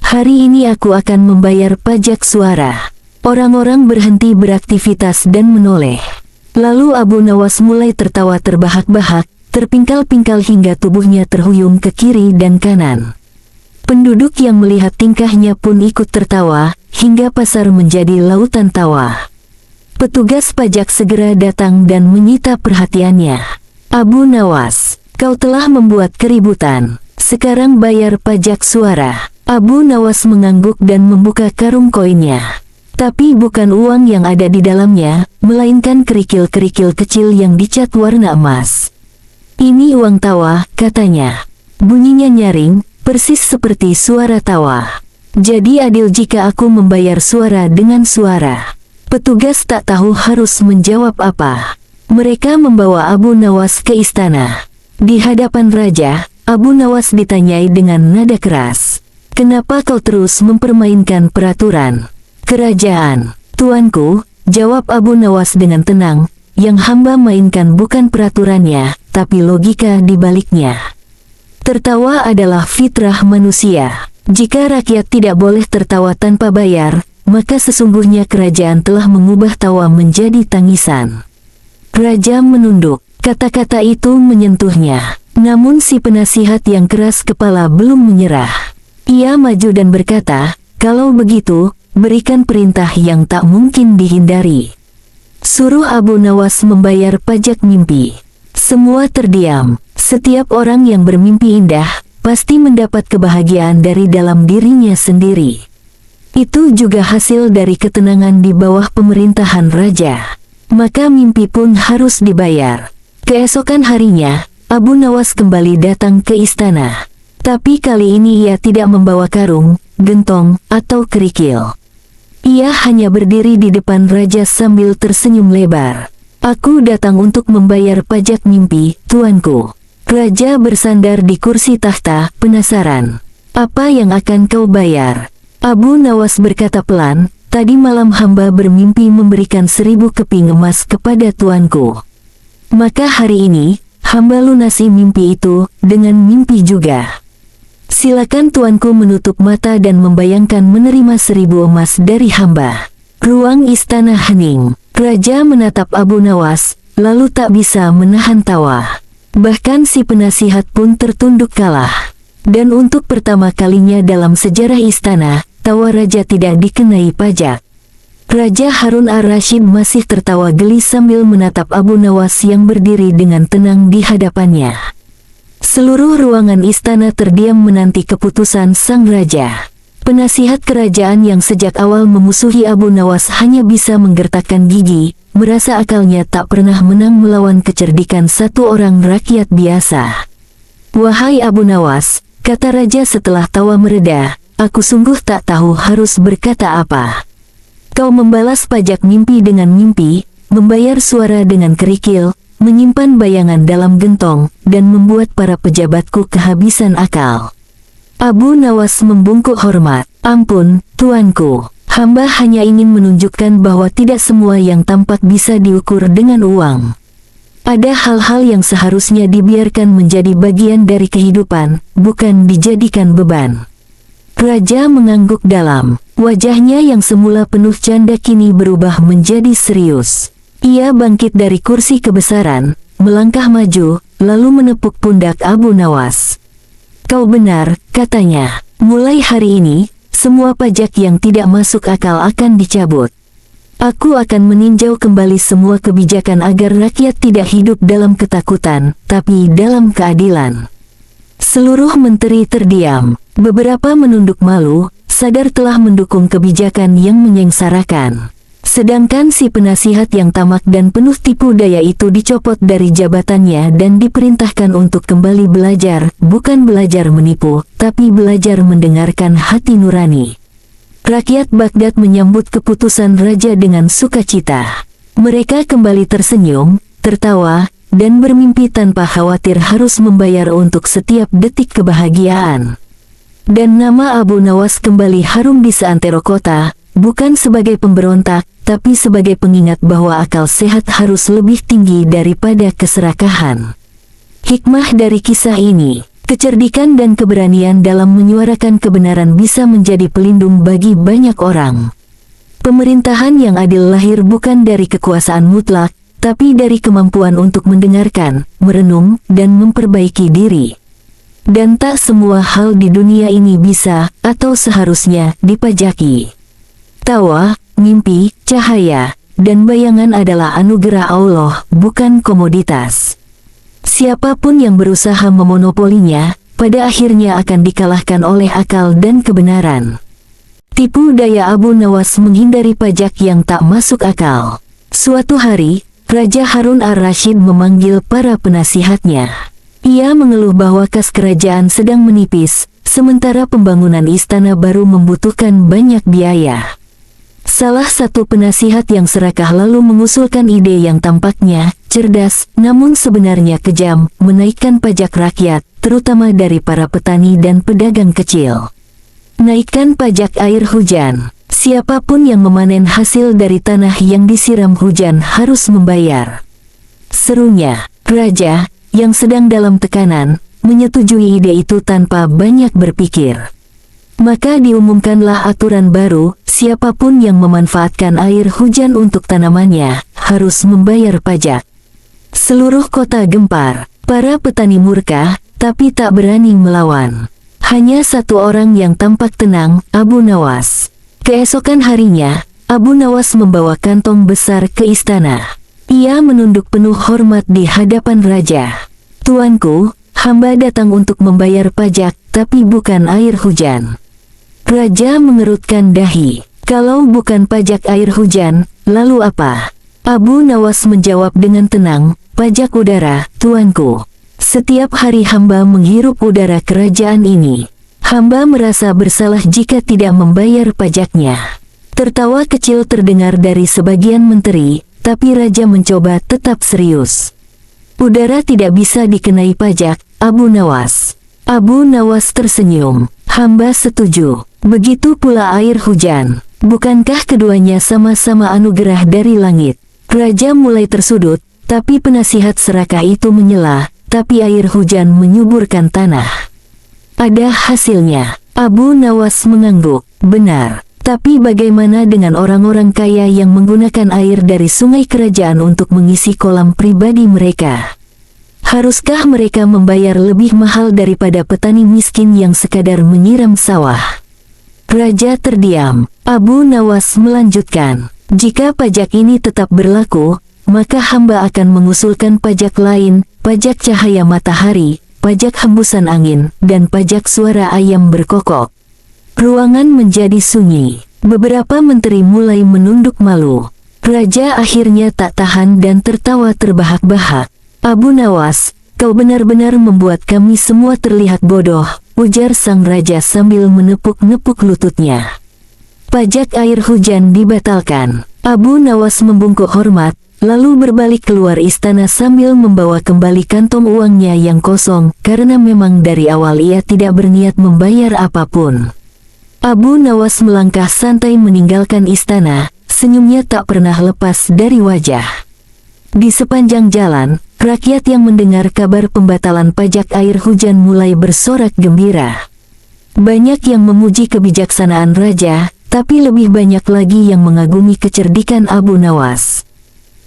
hari ini aku akan membayar pajak suara." Orang-orang berhenti beraktivitas dan menoleh. Lalu Abu Nawas mulai tertawa terbahak-bahak, terpingkal-pingkal hingga tubuhnya terhuyung ke kiri dan kanan. Penduduk yang melihat tingkahnya pun ikut tertawa, hingga pasar menjadi lautan tawa. Petugas pajak segera datang dan menyita perhatiannya. "Abu Nawas, kau telah membuat keributan. Sekarang bayar pajak suara." Abu Nawas mengangguk dan membuka karung koinnya. Tapi bukan uang yang ada di dalamnya, melainkan kerikil-kerikil kecil yang dicat warna emas. "Ini uang tawa," katanya. Bunyinya nyaring, persis seperti suara tawa. "Jadi adil jika aku membayar suara dengan suara." Petugas tak tahu harus menjawab apa. Mereka membawa Abu Nawas ke istana. Di hadapan raja, Abu Nawas ditanyai dengan nada keras. "Kenapa kau terus mempermainkan peraturan kerajaan?" "Tuanku," jawab Abu Nawas dengan tenang, "yang hamba mainkan bukan peraturannya, tapi logika di baliknya." Tertawa adalah fitrah manusia. Jika rakyat tidak boleh tertawa tanpa bayar, maka sesungguhnya kerajaan telah mengubah tawa menjadi tangisan. Raja menunduk. Kata-kata itu menyentuhnya. Namun si penasihat yang keras kepala belum menyerah. Ia maju dan berkata, "Kalau begitu, berikan perintah yang tak mungkin dihindari. Suruh Abu Nawas membayar pajak mimpi." Semua terdiam. Setiap orang yang bermimpi indah, pasti mendapat kebahagiaan dari dalam dirinya sendiri. Itu juga hasil dari ketenangan di bawah pemerintahan raja. Maka mimpi pun harus dibayar. Keesokan harinya, Abu Nawas kembali datang ke istana. Tapi kali ini ia tidak membawa karung, gentong, atau kerikil. Ia hanya berdiri di depan raja sambil tersenyum lebar. "Aku datang untuk membayar pajak mimpi, tuanku." Raja bersandar di kursi tahta, penasaran. "Apa yang akan kau bayar?" Abu Nawas berkata pelan, "Tadi malam hamba bermimpi memberikan 1000 keping emas kepada tuanku. Maka hari ini, hamba lunasi mimpi itu, dengan mimpi juga. Silakan tuanku menutup mata dan membayangkan menerima 1000 emas dari hamba." Ruang istana hening. Raja menatap Abu Nawas, lalu tak bisa menahan tawa. Bahkan si penasihat pun tertunduk kalah. Dan untuk pertama kalinya dalam sejarah istana, tawa raja tidak dikenai pajak. Raja Harun ar-Rasyid masih tertawa geli sambil menatap Abu Nawas yang berdiri dengan tenang di hadapannya. Seluruh ruangan istana terdiam menanti keputusan sang raja. Penasihat kerajaan yang sejak awal memusuhi Abu Nawas hanya bisa menggertakkan gigi, merasa akalnya tak pernah menang melawan kecerdikan satu orang rakyat biasa. "Wahai Abu Nawas," kata raja setelah tawa mereda, "aku sungguh tak tahu harus berkata apa. Kau membalas pajak mimpi dengan mimpi, membayar suara dengan kerikil, menyimpan bayangan dalam gentong, dan membuat para pejabatku kehabisan akal." Abu Nawas membungkuk hormat. "Ampun, tuanku. Hamba hanya ingin menunjukkan bahwa tidak semua yang tampak bisa diukur dengan uang. Ada hal-hal yang seharusnya dibiarkan menjadi bagian dari kehidupan, bukan dijadikan beban." Raja mengangguk dalam. Wajahnya yang semula penuh canda kini berubah menjadi serius. Ia bangkit dari kursi kebesaran, melangkah maju, lalu menepuk pundak Abu Nawas. "Kau benar," katanya. "Mulai hari ini, semua pajak yang tidak masuk akal akan dicabut. Aku akan meninjau kembali semua kebijakan agar rakyat tidak hidup dalam ketakutan, tapi dalam keadilan." Seluruh menteri terdiam. Beberapa menunduk malu, sadar telah mendukung kebijakan yang menyengsarakan. Sedangkan si penasihat yang tamak dan penuh tipu daya itu dicopot dari jabatannya dan diperintahkan untuk kembali belajar, bukan belajar menipu, tapi belajar mendengarkan hati nurani. Rakyat Baghdad menyambut keputusan raja dengan sukacita. Mereka kembali tersenyum, tertawa, dan bermimpi tanpa khawatir harus membayar untuk setiap detik kebahagiaan. Dan nama Abu Nawas kembali harum di seantero kota, bukan sebagai pemberontak, tapi sebagai pengingat bahwa akal sehat harus lebih tinggi daripada keserakahan. Hikmah dari kisah ini, kecerdikan dan keberanian dalam menyuarakan kebenaran bisa menjadi pelindung bagi banyak orang. Pemerintahan yang adil lahir bukan dari kekuasaan mutlak, tapi dari kemampuan untuk mendengarkan, merenung, dan memperbaiki diri. Dan tak semua hal di dunia ini bisa, atau seharusnya, dipajaki. Tawa, mimpi, cahaya, dan bayangan adalah anugerah Allah, bukan komoditas. Siapapun yang berusaha memonopolinya, pada akhirnya akan dikalahkan oleh akal dan kebenaran. Tipu daya Abu Nawas menghindari pajak yang tak masuk akal. Suatu hari, Raja Harun ar-Rasyid memanggil para penasihatnya. Ia mengeluh bahwa kas kerajaan sedang menipis, sementara pembangunan istana baru membutuhkan banyak biaya. Salah satu penasihat yang serakah lalu mengusulkan ide yang tampaknya cerdas, namun sebenarnya kejam, menaikkan pajak rakyat, terutama dari para petani dan pedagang kecil. Naikkan pajak air hujan. Siapapun yang memanen hasil dari tanah yang disiram hujan harus membayar. Serunya, raja, yang sedang dalam tekanan, menyetujui ide itu tanpa banyak berpikir. Maka diumumkanlah aturan baru, siapapun yang memanfaatkan air hujan untuk tanamannya, harus membayar pajak. Seluruh kota gempar, para petani murka, tapi tak berani melawan. Hanya satu orang yang tampak tenang, Abu Nawas. Keesokan harinya, Abu Nawas membawa kantong besar ke istana. Ia menunduk penuh hormat di hadapan raja. "Tuanku, hamba datang untuk membayar pajak, tapi bukan air hujan." Raja mengerutkan dahi. "Kalau bukan pajak air hujan, lalu apa?" Abu Nawas menjawab dengan tenang, "Pajak udara, tuanku. Setiap hari hamba menghirup udara kerajaan ini. Hamba merasa bersalah jika tidak membayar pajaknya." Tertawa kecil terdengar dari sebagian menteri, tapi raja mencoba tetap serius. "Udara tidak bisa dikenai pajak, Abu Nawas." Abu Nawas tersenyum. "Hamba setuju. Begitu pula air hujan. Bukankah keduanya sama-sama anugerah dari langit?" Raja mulai tersudut, tapi penasihat serakah itu menyela, "Tapi air hujan menyuburkan tanah." "Ada hasilnya." Abu Nawas mengangguk. "Benar. Tapi bagaimana dengan orang-orang kaya yang menggunakan air dari sungai kerajaan untuk mengisi kolam pribadi mereka? Haruskah mereka membayar lebih mahal daripada petani miskin yang sekadar menyiram sawah?" Raja terdiam. Abu Nawas melanjutkan, "Jika pajak ini tetap berlaku, maka hamba akan mengusulkan pajak lain, pajak cahaya matahari, pajak hembusan angin, dan pajak suara ayam berkokok." Ruangan menjadi sunyi. Beberapa menteri mulai menunduk malu. Raja akhirnya tak tahan dan tertawa terbahak-bahak. "Abu Nawas, kau benar-benar membuat kami semua terlihat bodoh," ujar sang raja sambil menepuk-nepuk lututnya. Pajak air hujan dibatalkan. Abu Nawas membungkuk hormat, lalu berbalik keluar istana sambil membawa kembali kantong uangnya yang kosong, karena memang dari awal ia tidak berniat membayar apapun. Abu Nawas melangkah santai meninggalkan istana, senyumnya tak pernah lepas dari wajah. Di sepanjang jalan, rakyat yang mendengar kabar pembatalan pajak air hujan mulai bersorak gembira. Banyak yang memuji kebijaksanaan raja, tapi lebih banyak lagi yang mengagumi kecerdikan Abu Nawas.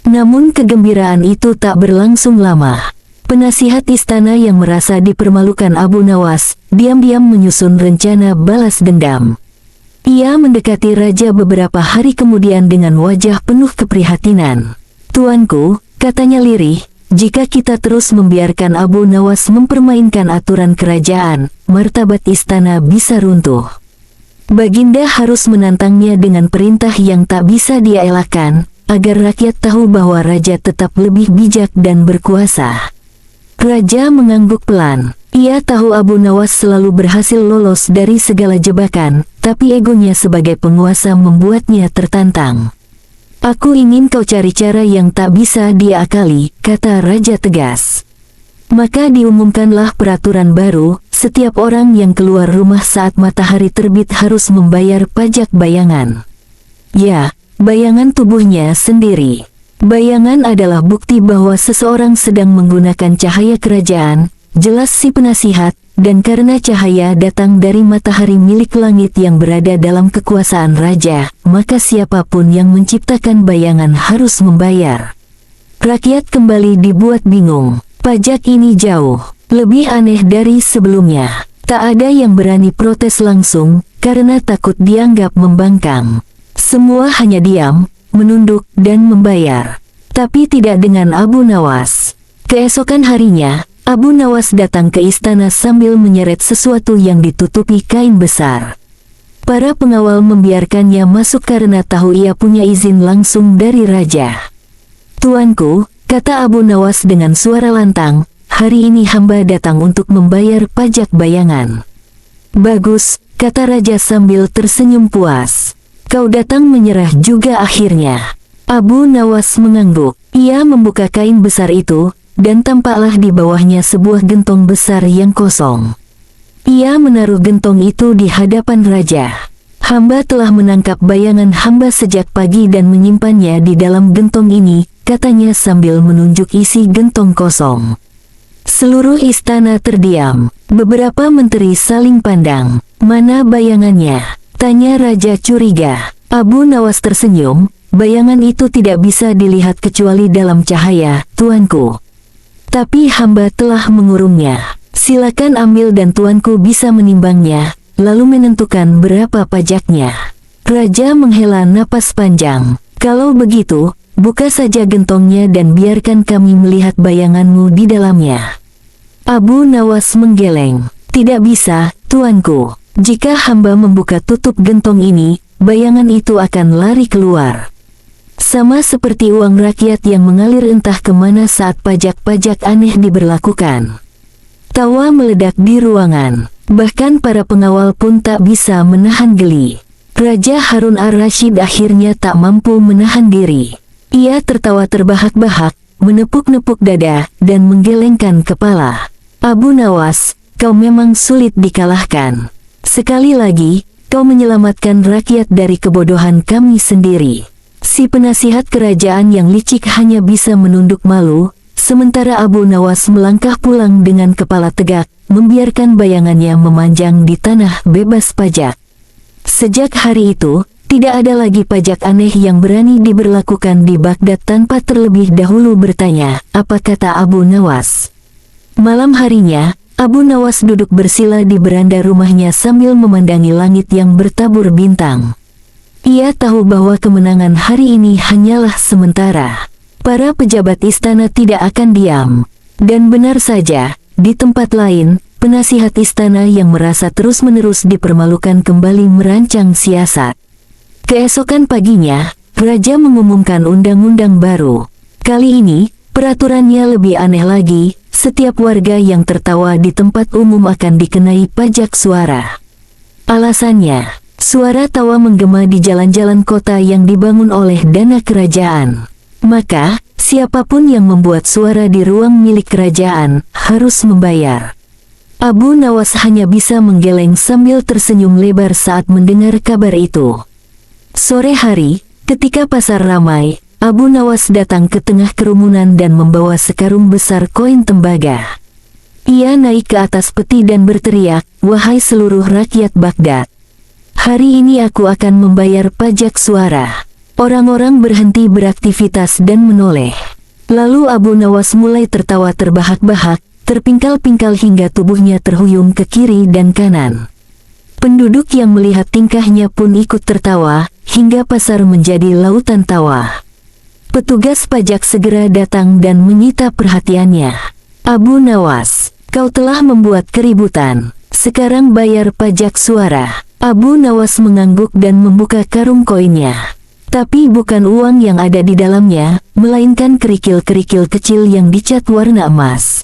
Namun kegembiraan itu tak berlangsung lama. Penasihat istana yang merasa dipermalukan Abu Nawas, diam-diam menyusun rencana balas dendam. Ia mendekati raja beberapa hari kemudian dengan wajah penuh keprihatinan. "Tuanku," katanya lirih, "jika kita terus membiarkan Abu Nawas mempermainkan aturan kerajaan, martabat istana bisa runtuh. Baginda harus menantangnya dengan perintah yang tak bisa dia elakkan, agar rakyat tahu bahwa raja tetap lebih bijak dan berkuasa." Raja mengangguk pelan. Ia tahu Abu Nawas selalu berhasil lolos dari segala jebakan, tapi egonya sebagai penguasa membuatnya tertantang. "Aku ingin kau cari cara yang tak bisa dia akali," kata raja tegas. Maka diumumkanlah peraturan baru, setiap orang yang keluar rumah saat matahari terbit harus membayar pajak bayangan. Ya, bayangan tubuhnya sendiri. Bayangan adalah bukti bahwa seseorang sedang menggunakan cahaya kerajaan, jelas si penasihat, dan karena cahaya datang dari matahari milik langit yang berada dalam kekuasaan raja, maka siapapun yang menciptakan bayangan harus membayar. Rakyat kembali dibuat bingung. Pajak ini jauh lebih aneh dari sebelumnya. Tak ada yang berani protes langsung, karena takut dianggap membangkang. Semua hanya diam, menunduk, dan membayar. Tapi tidak dengan Abu Nawas. Keesokan harinya, Abu Nawas datang ke istana sambil menyeret sesuatu yang ditutupi kain besar. Para pengawal membiarkannya masuk karena tahu ia punya izin langsung dari raja. "Tuanku," kata Abu Nawas dengan suara lantang, "hari ini hamba datang untuk membayar pajak bayangan." "Bagus," kata raja sambil tersenyum puas. "Kau datang menyerah juga akhirnya." Abu Nawas mengangguk. Ia membuka kain besar itu, dan tampaklah di bawahnya sebuah gentong besar yang kosong. Ia menaruh gentong itu di hadapan raja. "Hamba telah menangkap bayangan hamba sejak pagi dan menyimpannya di dalam gentong ini," katanya sambil menunjuk isi gentong kosong. Seluruh istana terdiam. Beberapa menteri saling pandang. "Mana bayangannya?" tanya raja curiga. Abu Nawas tersenyum. "Bayangan itu tidak bisa dilihat kecuali dalam cahaya, tuanku. Tapi hamba telah mengurungnya. Silakan ambil dan tuanku bisa menimbangnya, lalu menentukan berapa pajaknya." Raja menghela napas panjang. "Kalau begitu, buka saja gentongnya dan biarkan kami melihat bayanganmu di dalamnya." Abu Nawas menggeleng. "Tidak bisa, tuanku. Jika hamba membuka tutup gentong ini, bayangan itu akan lari keluar. Sama seperti uang rakyat yang mengalir entah kemana saat pajak-pajak aneh diberlakukan." Tawa meledak di ruangan. Bahkan para pengawal pun tak bisa menahan geli. Raja Harun ar-Rasyid akhirnya tak mampu menahan diri. Ia tertawa terbahak-bahak, menepuk-nepuk dada, dan menggelengkan kepala. "Abu Nawas, kau memang sulit dikalahkan. Sekali lagi, kau menyelamatkan rakyat dari kebodohan kami sendiri." Si penasihat kerajaan yang licik hanya bisa menunduk malu, sementara Abu Nawas melangkah pulang dengan kepala tegak, membiarkan bayangannya memanjang di tanah bebas pajak. Sejak hari itu, tidak ada lagi pajak aneh yang berani diberlakukan di Baghdad tanpa terlebih dahulu bertanya, "Apa kata Abu Nawas?" Malam harinya, Abu Nawas duduk bersila di beranda rumahnya sambil memandangi langit yang bertabur bintang. Ia tahu bahwa kemenangan hari ini hanyalah sementara. Para pejabat istana tidak akan diam. Dan benar saja, di tempat lain, penasihat istana yang merasa terus-menerus dipermalukan kembali merancang siasat. Keesokan paginya, raja mengumumkan undang-undang baru. Kali ini, peraturannya lebih aneh lagi. Setiap warga yang tertawa di tempat umum akan dikenai pajak suara. Alasannya, suara tawa menggema di jalan-jalan kota yang dibangun oleh dana kerajaan. Maka, siapapun yang membuat suara di ruang milik kerajaan, harus membayar. Abu Nawas hanya bisa menggeleng sambil tersenyum lebar saat mendengar kabar itu. Sore hari, ketika pasar ramai, Abu Nawas datang ke tengah kerumunan dan membawa sekarung besar koin tembaga. Ia naik ke atas peti dan berteriak, "Wahai seluruh rakyat Baghdad, hari ini aku akan membayar pajak suara." Orang-orang berhenti beraktivitas dan menoleh. Lalu Abu Nawas mulai tertawa terbahak-bahak, terpingkal-pingkal hingga tubuhnya terhuyung ke kiri dan kanan. Penduduk yang melihat tingkahnya pun ikut tertawa, hingga pasar menjadi lautan tawa. Petugas pajak segera datang dan menyita perhatiannya. Abu Nawas, kau telah membuat keributan. Sekarang bayar pajak suara. Abu Nawas mengangguk dan membuka karung koinnya. Tapi bukan uang yang ada di dalamnya, melainkan kerikil-kerikil kecil yang dicat warna emas.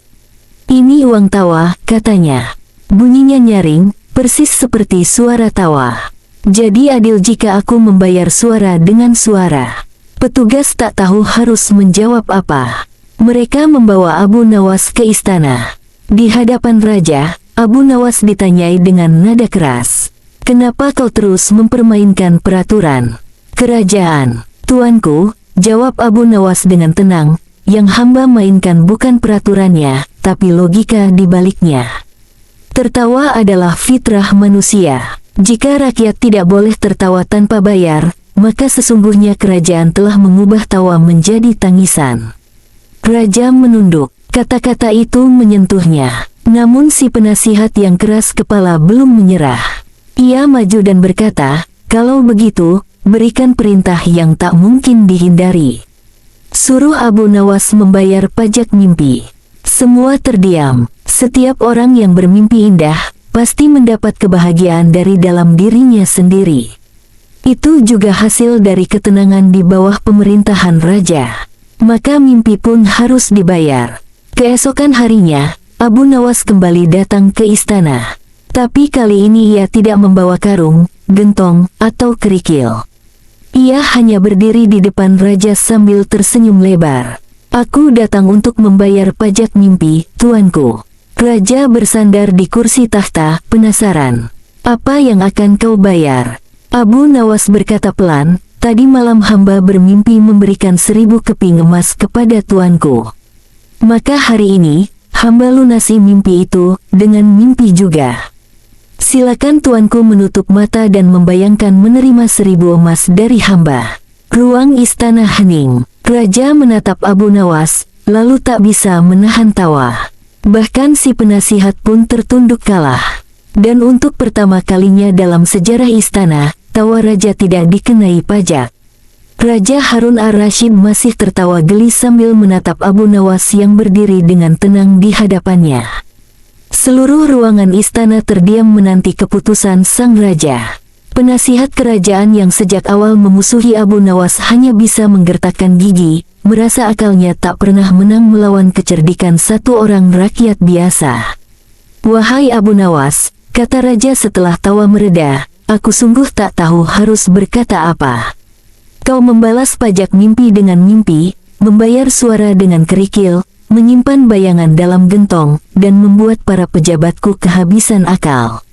Ini uang tawa, katanya. Bunyinya nyaring, persis seperti suara tawa. Jadi adil jika aku membayar suara dengan suara. Petugas tak tahu harus menjawab apa. Mereka membawa Abu Nawas ke istana. Di hadapan raja, Abu Nawas ditanyai dengan nada keras. Kenapa kau terus mempermainkan peraturan kerajaan? Tuanku, jawab Abu Nawas dengan tenang, yang hamba mainkan bukan peraturannya, tapi logika di baliknya. Tertawa adalah fitrah manusia. Jika rakyat tidak boleh tertawa tanpa bayar, maka sesungguhnya kerajaan telah mengubah tawa menjadi tangisan. Raja menunduk. Kata-kata itu menyentuhnya. Namun si penasihat yang keras kepala belum menyerah. Ia maju dan berkata, kalau begitu, berikan perintah yang tak mungkin dihindari. Suruh Abu Nawas membayar pajak mimpi. Semua terdiam. Setiap orang yang bermimpi indah, pasti mendapat kebahagiaan dari dalam dirinya sendiri. Itu juga hasil dari ketenangan di bawah pemerintahan raja. Maka mimpi pun harus dibayar. Keesokan harinya, Abu Nawas kembali datang ke istana. Tapi kali ini ia tidak membawa karung, gentong, atau kerikil. Ia hanya berdiri di depan raja sambil tersenyum lebar. Aku datang untuk membayar pajak mimpi, tuanku. Raja bersandar di kursi tahta, penasaran. Apa yang akan kau bayar? Abu Nawas berkata pelan, tadi malam hamba bermimpi memberikan 1000 keping emas kepada tuanku. Maka hari ini, hamba lunasi mimpi itu, dengan mimpi juga. Silakan tuanku menutup mata dan membayangkan menerima 1000 emas dari hamba. Ruang istana hening. Raja menatap Abu Nawas, lalu tak bisa menahan tawa. Bahkan si penasihat pun tertunduk kalah. Dan untuk pertama kalinya dalam sejarah istana, tawa raja tidak dikenai pajak. Raja Harun ar-Rasyid masih tertawa geli sambil menatap Abu Nawas yang berdiri dengan tenang di hadapannya. Seluruh ruangan istana terdiam menanti keputusan sang raja. Penasihat kerajaan yang sejak awal memusuhi Abu Nawas hanya bisa menggertakkan gigi, merasa akalnya tak pernah menang melawan kecerdikan satu orang rakyat biasa. Wahai Abu Nawas, kata raja setelah tawa mereda, aku sungguh tak tahu harus berkata apa. Kau membalas pajak mimpi dengan mimpi, membayar suara dengan kerikil, menyimpan bayangan dalam gentong, dan membuat para pejabatku kehabisan akal.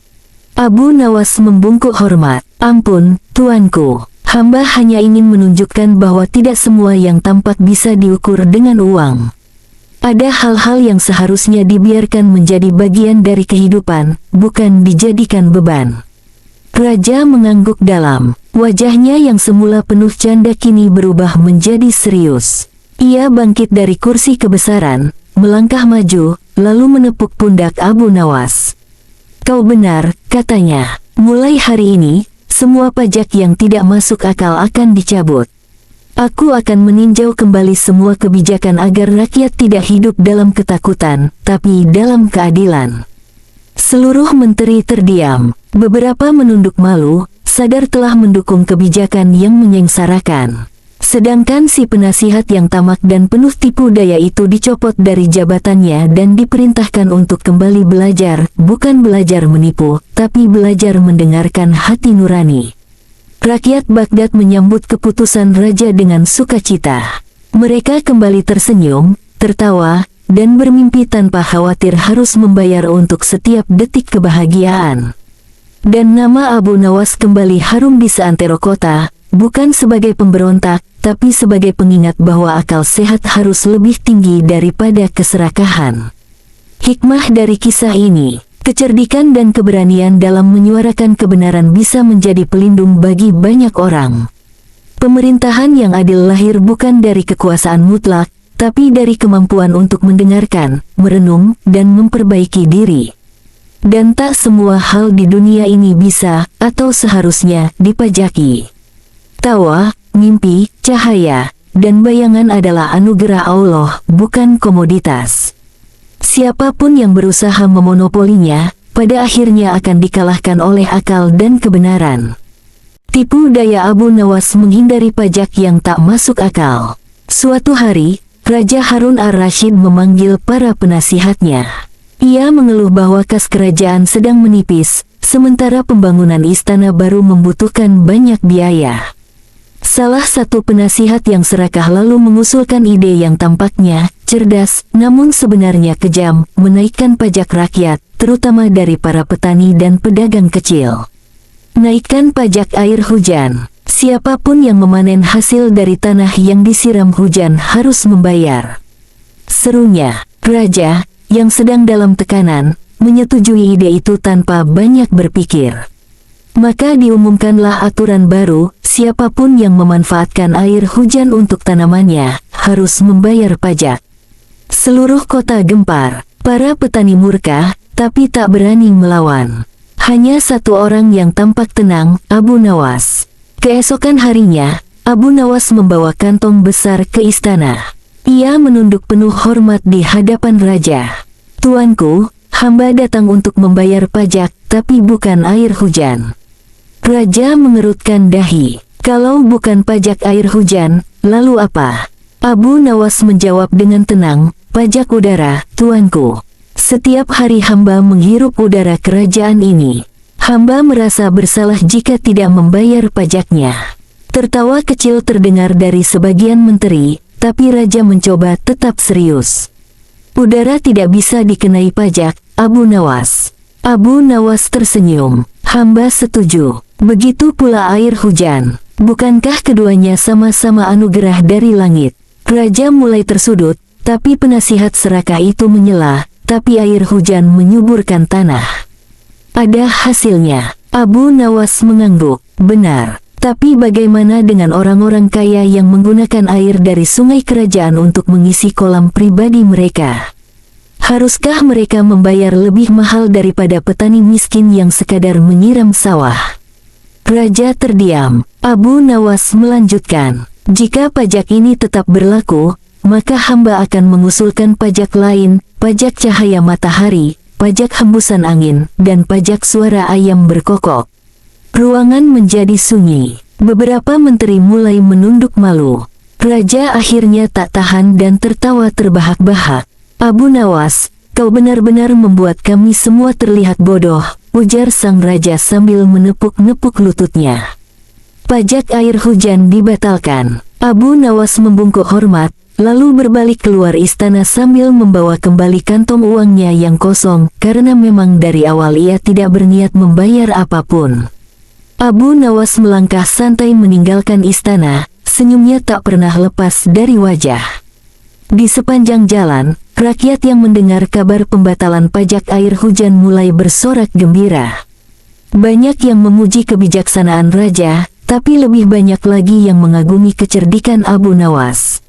Abu Nawas membungkuk hormat. Ampun, tuanku. Hamba hanya ingin menunjukkan bahwa tidak semua yang tampak bisa diukur dengan uang. Ada hal-hal yang seharusnya dibiarkan menjadi bagian dari kehidupan, bukan dijadikan beban. Raja mengangguk dalam. Wajahnya yang semula penuh canda kini berubah menjadi serius. Ia bangkit dari kursi kebesaran, melangkah maju, lalu menepuk pundak Abu Nawas. Kau benar, katanya. Mulai hari ini, semua pajak yang tidak masuk akal akan dicabut. Aku akan meninjau kembali semua kebijakan agar rakyat tidak hidup dalam ketakutan, tapi dalam keadilan. Seluruh menteri terdiam. Beberapa menunduk malu, sadar telah mendukung kebijakan yang menyengsarakan. Sedangkan si penasihat yang tamak dan penuh tipu daya itu dicopot dari jabatannya dan diperintahkan untuk kembali belajar, bukan belajar menipu, tapi belajar mendengarkan hati nurani. Rakyat Baghdad menyambut keputusan raja dengan sukacita. Mereka kembali tersenyum, tertawa, dan bermimpi tanpa khawatir harus membayar untuk setiap detik kebahagiaan. Dan nama Abu Nawas kembali harum di seantero kota, bukan sebagai pemberontak, tapi sebagai pengingat bahwa akal sehat harus lebih tinggi daripada keserakahan. Hikmah dari kisah ini, kecerdikan dan keberanian dalam menyuarakan kebenaran bisa menjadi pelindung bagi banyak orang. Pemerintahan yang adil lahir bukan dari kekuasaan mutlak, tapi dari kemampuan untuk mendengarkan, merenung, dan memperbaiki diri. Dan tak semua hal di dunia ini bisa, atau seharusnya, dipajaki. Tawa, mimpi, cahaya, dan bayangan adalah anugerah Allah, bukan komoditas. Siapapun yang berusaha memonopolinya, pada akhirnya akan dikalahkan oleh akal dan kebenaran. Tipu daya Abu Nawas menghindari pajak yang tak masuk akal. Suatu hari, Raja Harun ar-Rasyid memanggil para penasihatnya. Ia mengeluh bahwa kas kerajaan sedang menipis, sementara pembangunan istana baru membutuhkan banyak biaya. Salah satu penasihat yang serakah lalu mengusulkan ide yang tampaknya cerdas, namun sebenarnya kejam, menaikkan pajak rakyat, terutama dari para petani dan pedagang kecil. Naikkan pajak air hujan. Siapapun yang memanen hasil dari tanah yang disiram hujan harus membayar. Serunya, Raja, yang sedang dalam tekanan, menyetujui ide itu tanpa banyak berpikir. Maka diumumkanlah aturan baru, siapapun yang memanfaatkan air hujan untuk tanamannya, harus membayar pajak. Seluruh kota gempar, para petani murka, tapi tak berani melawan. Hanya satu orang yang tampak tenang, Abu Nawas. Keesokan harinya, Abu Nawas membawa kantong besar ke istana. Ia menunduk penuh hormat di hadapan raja. "Tuanku, hamba datang untuk membayar pajak, tapi bukan air hujan." Raja mengerutkan dahi. "Kalau bukan pajak air hujan, lalu apa?" Abu Nawas menjawab dengan tenang, "Pajak udara, tuanku. Setiap hari hamba menghirup udara kerajaan ini. Hamba merasa bersalah jika tidak membayar pajaknya." Tertawa kecil terdengar dari sebagian menteri, tapi raja mencoba tetap serius. "Udara tidak bisa dikenai pajak, Abu Nawas." Abu Nawas tersenyum. "Hamba setuju. Begitu pula air hujan. Bukankah keduanya sama-sama anugerah dari langit?" Raja mulai tersudut, tapi penasihat serakah itu menyela, "Tapi air hujan menyuburkan tanah." "Ada hasilnya." Abu Nawas mengangguk. "Benar. Tapi bagaimana dengan orang-orang kaya yang menggunakan air dari sungai kerajaan untuk mengisi kolam pribadi mereka? Haruskah mereka membayar lebih mahal daripada petani miskin yang sekadar menyiram sawah?" Raja terdiam. Abu Nawas melanjutkan, "Jika pajak ini tetap berlaku, maka hamba akan mengusulkan pajak lain, pajak cahaya matahari, pajak hembusan angin, dan pajak suara ayam berkokok." Ruangan menjadi sunyi. Beberapa menteri mulai menunduk malu. Raja akhirnya tak tahan dan tertawa terbahak-bahak. "Abu Nawas, kau benar-benar membuat kami semua terlihat bodoh," ujar sang raja sambil menepuk-nepuk lututnya. Pajak air hujan dibatalkan. Abu Nawas membungkuk hormat, lalu berbalik keluar istana sambil membawa kembali kantong uangnya yang kosong, karena memang dari awal ia tidak berniat membayar apapun. Abu Nawas melangkah santai meninggalkan istana, senyumnya tak pernah lepas dari wajah. Di sepanjang jalan, rakyat yang mendengar kabar pembatalan pajak air hujan mulai bersorak gembira. Banyak yang memuji kebijaksanaan raja, tapi lebih banyak lagi yang mengagumi kecerdikan Abu Nawas.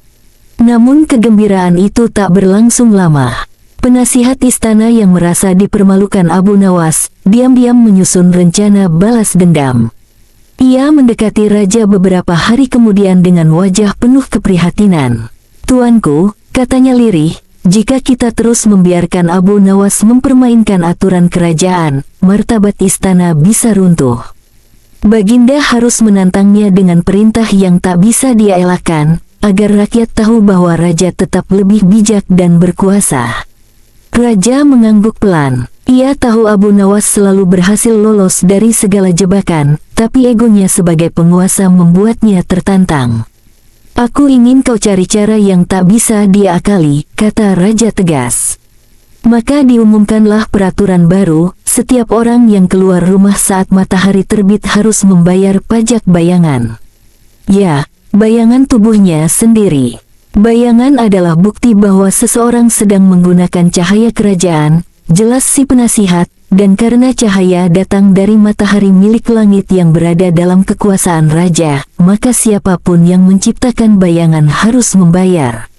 Namun kegembiraan itu tak berlangsung lama. Penasihat istana yang merasa dipermalukan Abu Nawas, diam-diam menyusun rencana balas dendam. Ia mendekati raja beberapa hari kemudian dengan wajah penuh keprihatinan. "Tuanku," katanya lirih, "jika kita terus membiarkan Abu Nawas mempermainkan aturan kerajaan, martabat istana bisa runtuh. Baginda harus menantangnya dengan perintah yang tak bisa dia elakkan, agar rakyat tahu bahwa raja tetap lebih bijak dan berkuasa." Raja mengangguk pelan. Ia tahu Abu Nawas selalu berhasil lolos dari segala jebakan, tapi egonya sebagai penguasa membuatnya tertantang. "Aku ingin kau cari cara yang tak bisa dia akali," kata raja tegas. Maka diumumkanlah peraturan baru, setiap orang yang keluar rumah saat matahari terbit harus membayar pajak bayangan. Ya, bayangan tubuhnya sendiri. Bayangan adalah bukti bahwa seseorang sedang menggunakan cahaya kerajaan, jelas si penasihat, dan karena cahaya datang dari matahari milik langit yang berada dalam kekuasaan raja, maka siapapun yang menciptakan bayangan harus membayar.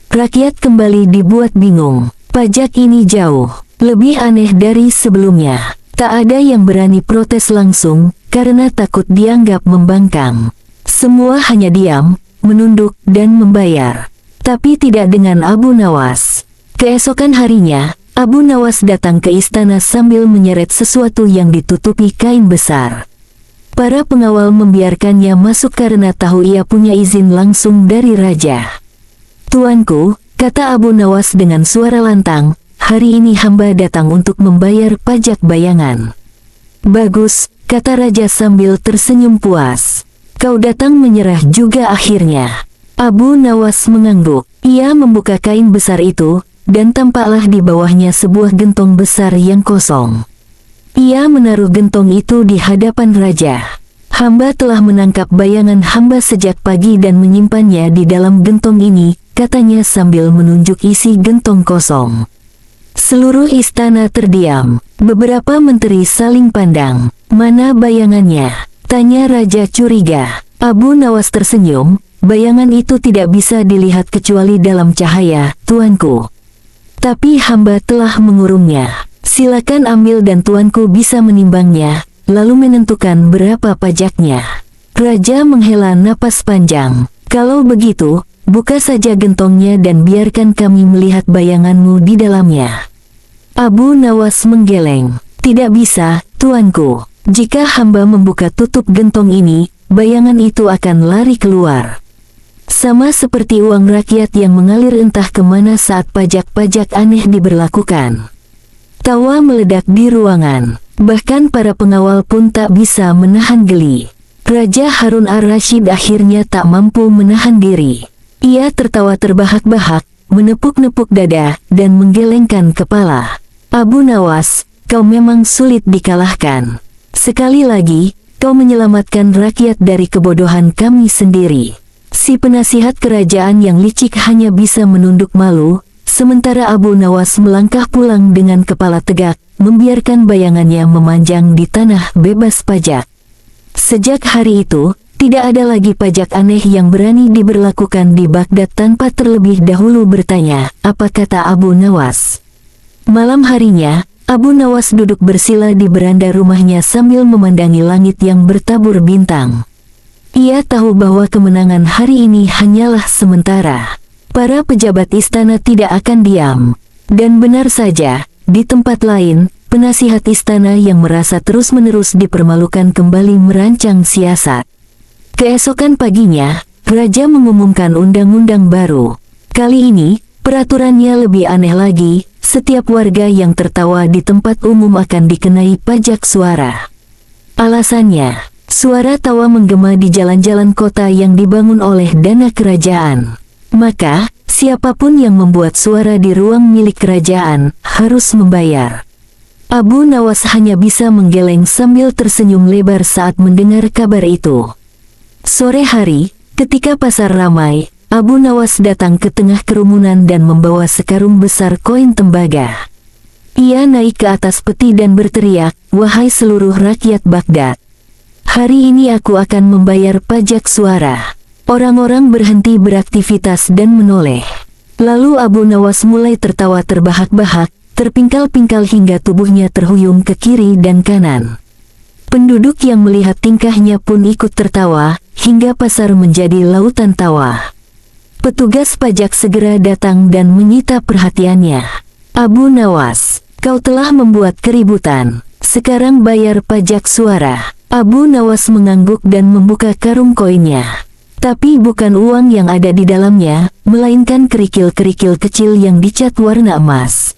Rakyat kembali dibuat bingung. Pajak ini jauh Lebih aneh dari sebelumnya, tak ada yang berani protes langsung, karena takut dianggap membangkang. Semua hanya diam, menunduk, dan membayar. Tapi tidak dengan Abu Nawas. Keesokan harinya, Abu Nawas datang ke istana sambil menyeret sesuatu yang ditutupi kain besar. Para pengawal membiarkannya masuk karena tahu ia punya izin langsung dari raja. "Tuanku," kata Abu Nawas dengan suara lantang, "hari ini hamba datang untuk membayar pajak bayangan." "Bagus," kata raja sambil tersenyum puas. "Kau datang menyerah juga akhirnya." Abu Nawas mengangguk. Ia membuka kain besar itu, dan tampaklah di bawahnya sebuah gentong besar yang kosong. Ia menaruh gentong itu di hadapan raja. "Hamba telah menangkap bayangan hamba sejak pagi dan menyimpannya di dalam gentong ini," katanya sambil menunjuk isi gentong kosong. Seluruh istana terdiam. Beberapa menteri saling pandang. "Mana bayangannya?" tanya raja curiga. Abu Nawas tersenyum. "Bayangan itu tidak bisa dilihat kecuali dalam cahaya, tuanku. Tapi hamba telah mengurungnya. Silakan ambil dan tuanku bisa menimbangnya, lalu menentukan berapa pajaknya." Raja menghela napas panjang. "Kalau begitu, buka saja gentongnya dan biarkan kami melihat bayanganmu di dalamnya." Abu Nawas menggeleng. "Tidak bisa, tuanku. Jika hamba membuka tutup gentong ini, bayangan itu akan lari keluar. Sama seperti uang rakyat yang mengalir entah kemana saat pajak-pajak aneh diberlakukan." Tawa meledak di ruangan. Bahkan para pengawal pun tak bisa menahan geli. Raja Harun ar-Rasyid akhirnya tak mampu menahan diri. Ia tertawa terbahak-bahak, menepuk-nepuk dada, dan menggelengkan kepala. "Abu Nawas, kau memang sulit dikalahkan. Sekali lagi, kau menyelamatkan rakyat dari kebodohan kami sendiri." Si penasihat kerajaan yang licik hanya bisa menunduk malu, sementara Abu Nawas melangkah pulang dengan kepala tegak, membiarkan bayangannya memanjang di tanah bebas pajak. Sejak hari itu, tidak ada lagi pajak aneh yang berani diberlakukan di Baghdad tanpa terlebih dahulu bertanya, "Apa kata Abu Nawas?" Malam harinya, Abu Nawas duduk bersila di beranda rumahnya sambil memandangi langit yang bertabur bintang. Ia tahu bahwa kemenangan hari ini hanyalah sementara. Para pejabat istana tidak akan diam. Dan benar saja, di tempat lain, penasihat istana yang merasa terus-menerus dipermalukan kembali merancang siasat. Keesokan paginya, raja mengumumkan undang-undang baru. Kali ini, peraturannya lebih aneh lagi. Setiap warga yang tertawa di tempat umum akan dikenai pajak suara. Alasannya, suara tawa menggema di jalan-jalan kota yang dibangun oleh dana kerajaan. Maka, siapapun yang membuat suara di ruang milik kerajaan, harus membayar. Abu Nawas hanya bisa menggeleng sambil tersenyum lebar saat mendengar kabar itu. Sore hari, ketika pasar ramai, Abu Nawas datang ke tengah kerumunan dan membawa sekarung besar koin tembaga. Ia naik ke atas peti dan berteriak, "Wahai seluruh rakyat Baghdad, hari ini aku akan membayar pajak suara." Orang-orang berhenti beraktivitas dan menoleh. Lalu Abu Nawas mulai tertawa terbahak-bahak, terpingkal-pingkal hingga tubuhnya terhuyung ke kiri dan kanan. Penduduk yang melihat tingkahnya pun ikut tertawa, hingga pasar menjadi lautan tawa. Petugas pajak segera datang dan menyita perhatiannya. "Abu Nawas, kau telah membuat keributan. Sekarang bayar pajak suara." Abu Nawas mengangguk dan membuka karung koinnya. Tapi bukan uang yang ada di dalamnya, melainkan kerikil-kerikil kecil yang dicat warna emas.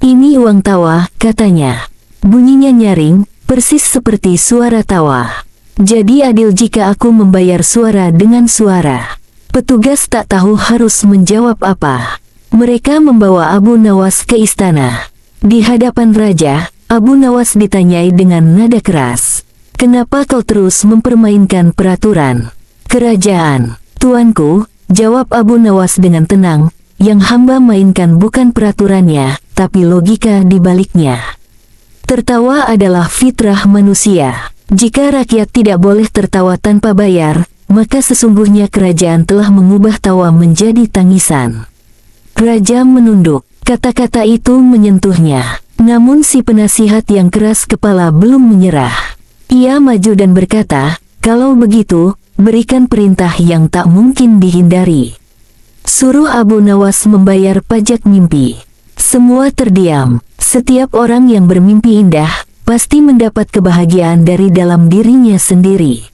"Ini uang tawa," katanya. Bunyinya nyaring, persis seperti suara tawa. "Jadi adil jika aku membayar suara dengan suara." Petugas tak tahu harus menjawab apa. Mereka membawa Abu Nawas ke istana. Di hadapan raja, Abu Nawas ditanyai dengan nada keras, "Kenapa kau terus mempermainkan peraturan kerajaan?" "Tuanku," jawab Abu Nawas dengan tenang, "yang hamba mainkan bukan peraturannya, tapi logika di baliknya." Tertawa adalah fitrah manusia. Jika rakyat tidak boleh tertawa tanpa bayar, maka sesungguhnya kerajaan telah mengubah tawa menjadi tangisan. Raja menunduk. Kata-kata itu menyentuhnya. Namun si penasihat yang keras kepala belum menyerah. Ia maju dan berkata, "Kalau begitu, berikan perintah yang tak mungkin dihindari. Suruh Abu Nawas membayar pajak mimpi." Semua terdiam. Setiap orang yang bermimpi indah, pasti mendapat kebahagiaan dari dalam dirinya sendiri.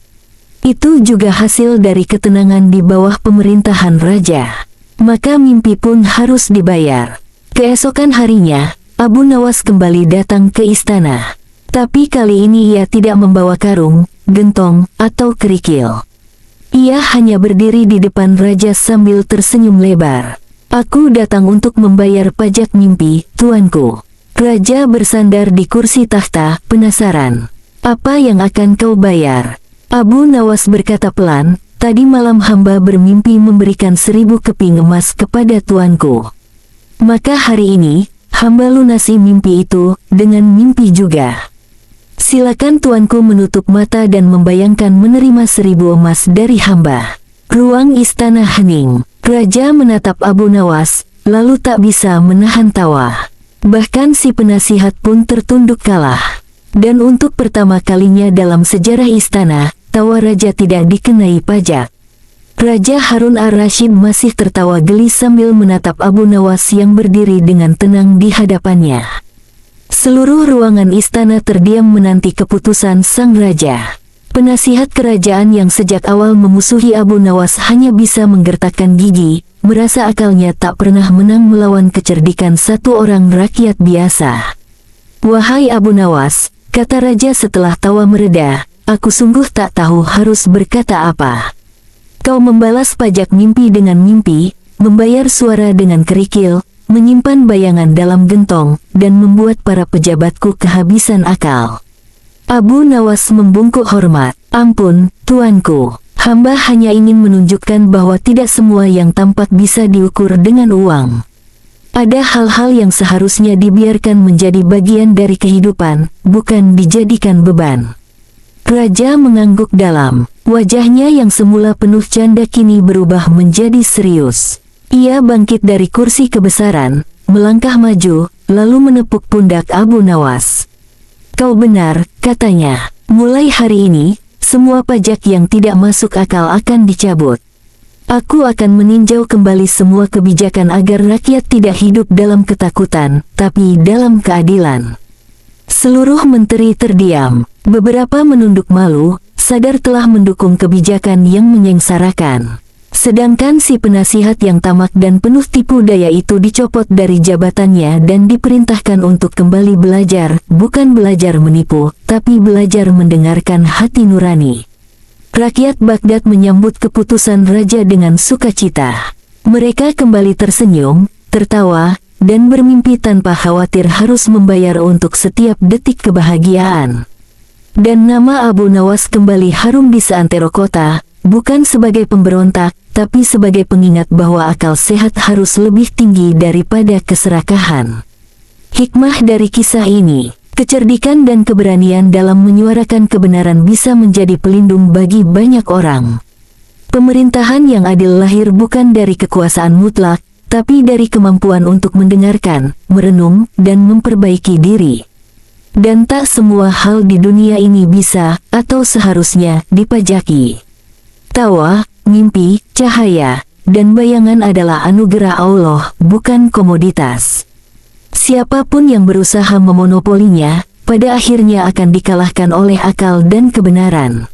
Itu juga hasil dari ketenangan di bawah pemerintahan raja. Maka mimpi pun harus dibayar. Keesokan harinya, Abu Nawas kembali datang ke istana. Tapi kali ini ia tidak membawa karung, gentong, atau kerikil. Ia hanya berdiri di depan raja sambil tersenyum lebar. "Aku datang untuk membayar pajak mimpi, tuanku." Raja bersandar di kursi tahta, penasaran. "Apa yang akan kau bayar?" Abu Nawas berkata pelan, "Tadi malam hamba bermimpi memberikan 1000 keping emas kepada tuanku. Maka hari ini, hamba lunasi mimpi itu, dengan mimpi juga. Silakan tuanku menutup mata dan membayangkan menerima 1000 emas dari hamba." Ruang istana hening. Raja menatap Abu Nawas, lalu tak bisa menahan tawa. Bahkan si penasihat pun tertunduk kalah. Dan untuk pertama kalinya dalam sejarah istana, tawa raja tidak dikenai pajak. Raja Harun ar-Rasyid masih tertawa geli sambil menatap Abu Nawas yang berdiri dengan tenang di hadapannya. Seluruh ruangan istana terdiam menanti keputusan sang raja. Penasihat kerajaan yang sejak awal memusuhi Abu Nawas hanya bisa menggertakkan gigi, merasa akalnya tak pernah menang melawan kecerdikan satu orang rakyat biasa. "Wahai Abu Nawas," kata raja setelah tawa mereda, "aku sungguh tak tahu harus berkata apa. Kau membalas pajak mimpi dengan mimpi, membayar suara dengan kerikil, menyimpan bayangan dalam gentong, dan membuat para pejabatku kehabisan akal." Abu Nawas membungkuk hormat. "Ampun, tuanku. Hamba hanya ingin menunjukkan bahwa tidak semua yang tampak bisa diukur dengan uang. Ada hal-hal yang seharusnya dibiarkan menjadi bagian dari kehidupan, bukan dijadikan beban." Raja mengangguk dalam. Wajahnya yang semula penuh canda kini berubah menjadi serius. Ia bangkit dari kursi kebesaran, melangkah maju, lalu menepuk pundak Abu Nawas. "Kau benar," katanya. "Mulai hari ini, semua pajak yang tidak masuk akal akan dicabut. Aku akan meninjau kembali semua kebijakan agar rakyat tidak hidup dalam ketakutan, tapi dalam keadilan." Seluruh menteri terdiam. Beberapa menunduk malu, sadar telah mendukung kebijakan yang menyengsarakan. Sedangkan si penasihat yang tamak dan penuh tipu daya itu dicopot dari jabatannya dan diperintahkan untuk kembali belajar, bukan belajar menipu, tapi belajar mendengarkan hati nurani. Rakyat Baghdad menyambut keputusan raja dengan sukacita. Mereka kembali tersenyum, tertawa, dan bermimpi tanpa khawatir harus membayar untuk setiap detik kebahagiaan. Dan nama Abu Nawas kembali harum di seantero kota, bukan sebagai pemberontak, tapi sebagai pengingat bahwa akal sehat harus lebih tinggi daripada keserakahan. Hikmah dari kisah ini, kecerdikan dan keberanian dalam menyuarakan kebenaran bisa menjadi pelindung bagi banyak orang. Pemerintahan yang adil lahir bukan dari kekuasaan mutlak, tapi dari kemampuan untuk mendengarkan, merenung, dan memperbaiki diri. Dan tak semua hal di dunia ini bisa, atau seharusnya, dipajaki. Tawa, mimpi, cahaya, dan bayangan adalah anugerah Allah, bukan komoditas. Siapapun yang berusaha memonopolinya, pada akhirnya akan dikalahkan oleh akal dan kebenaran.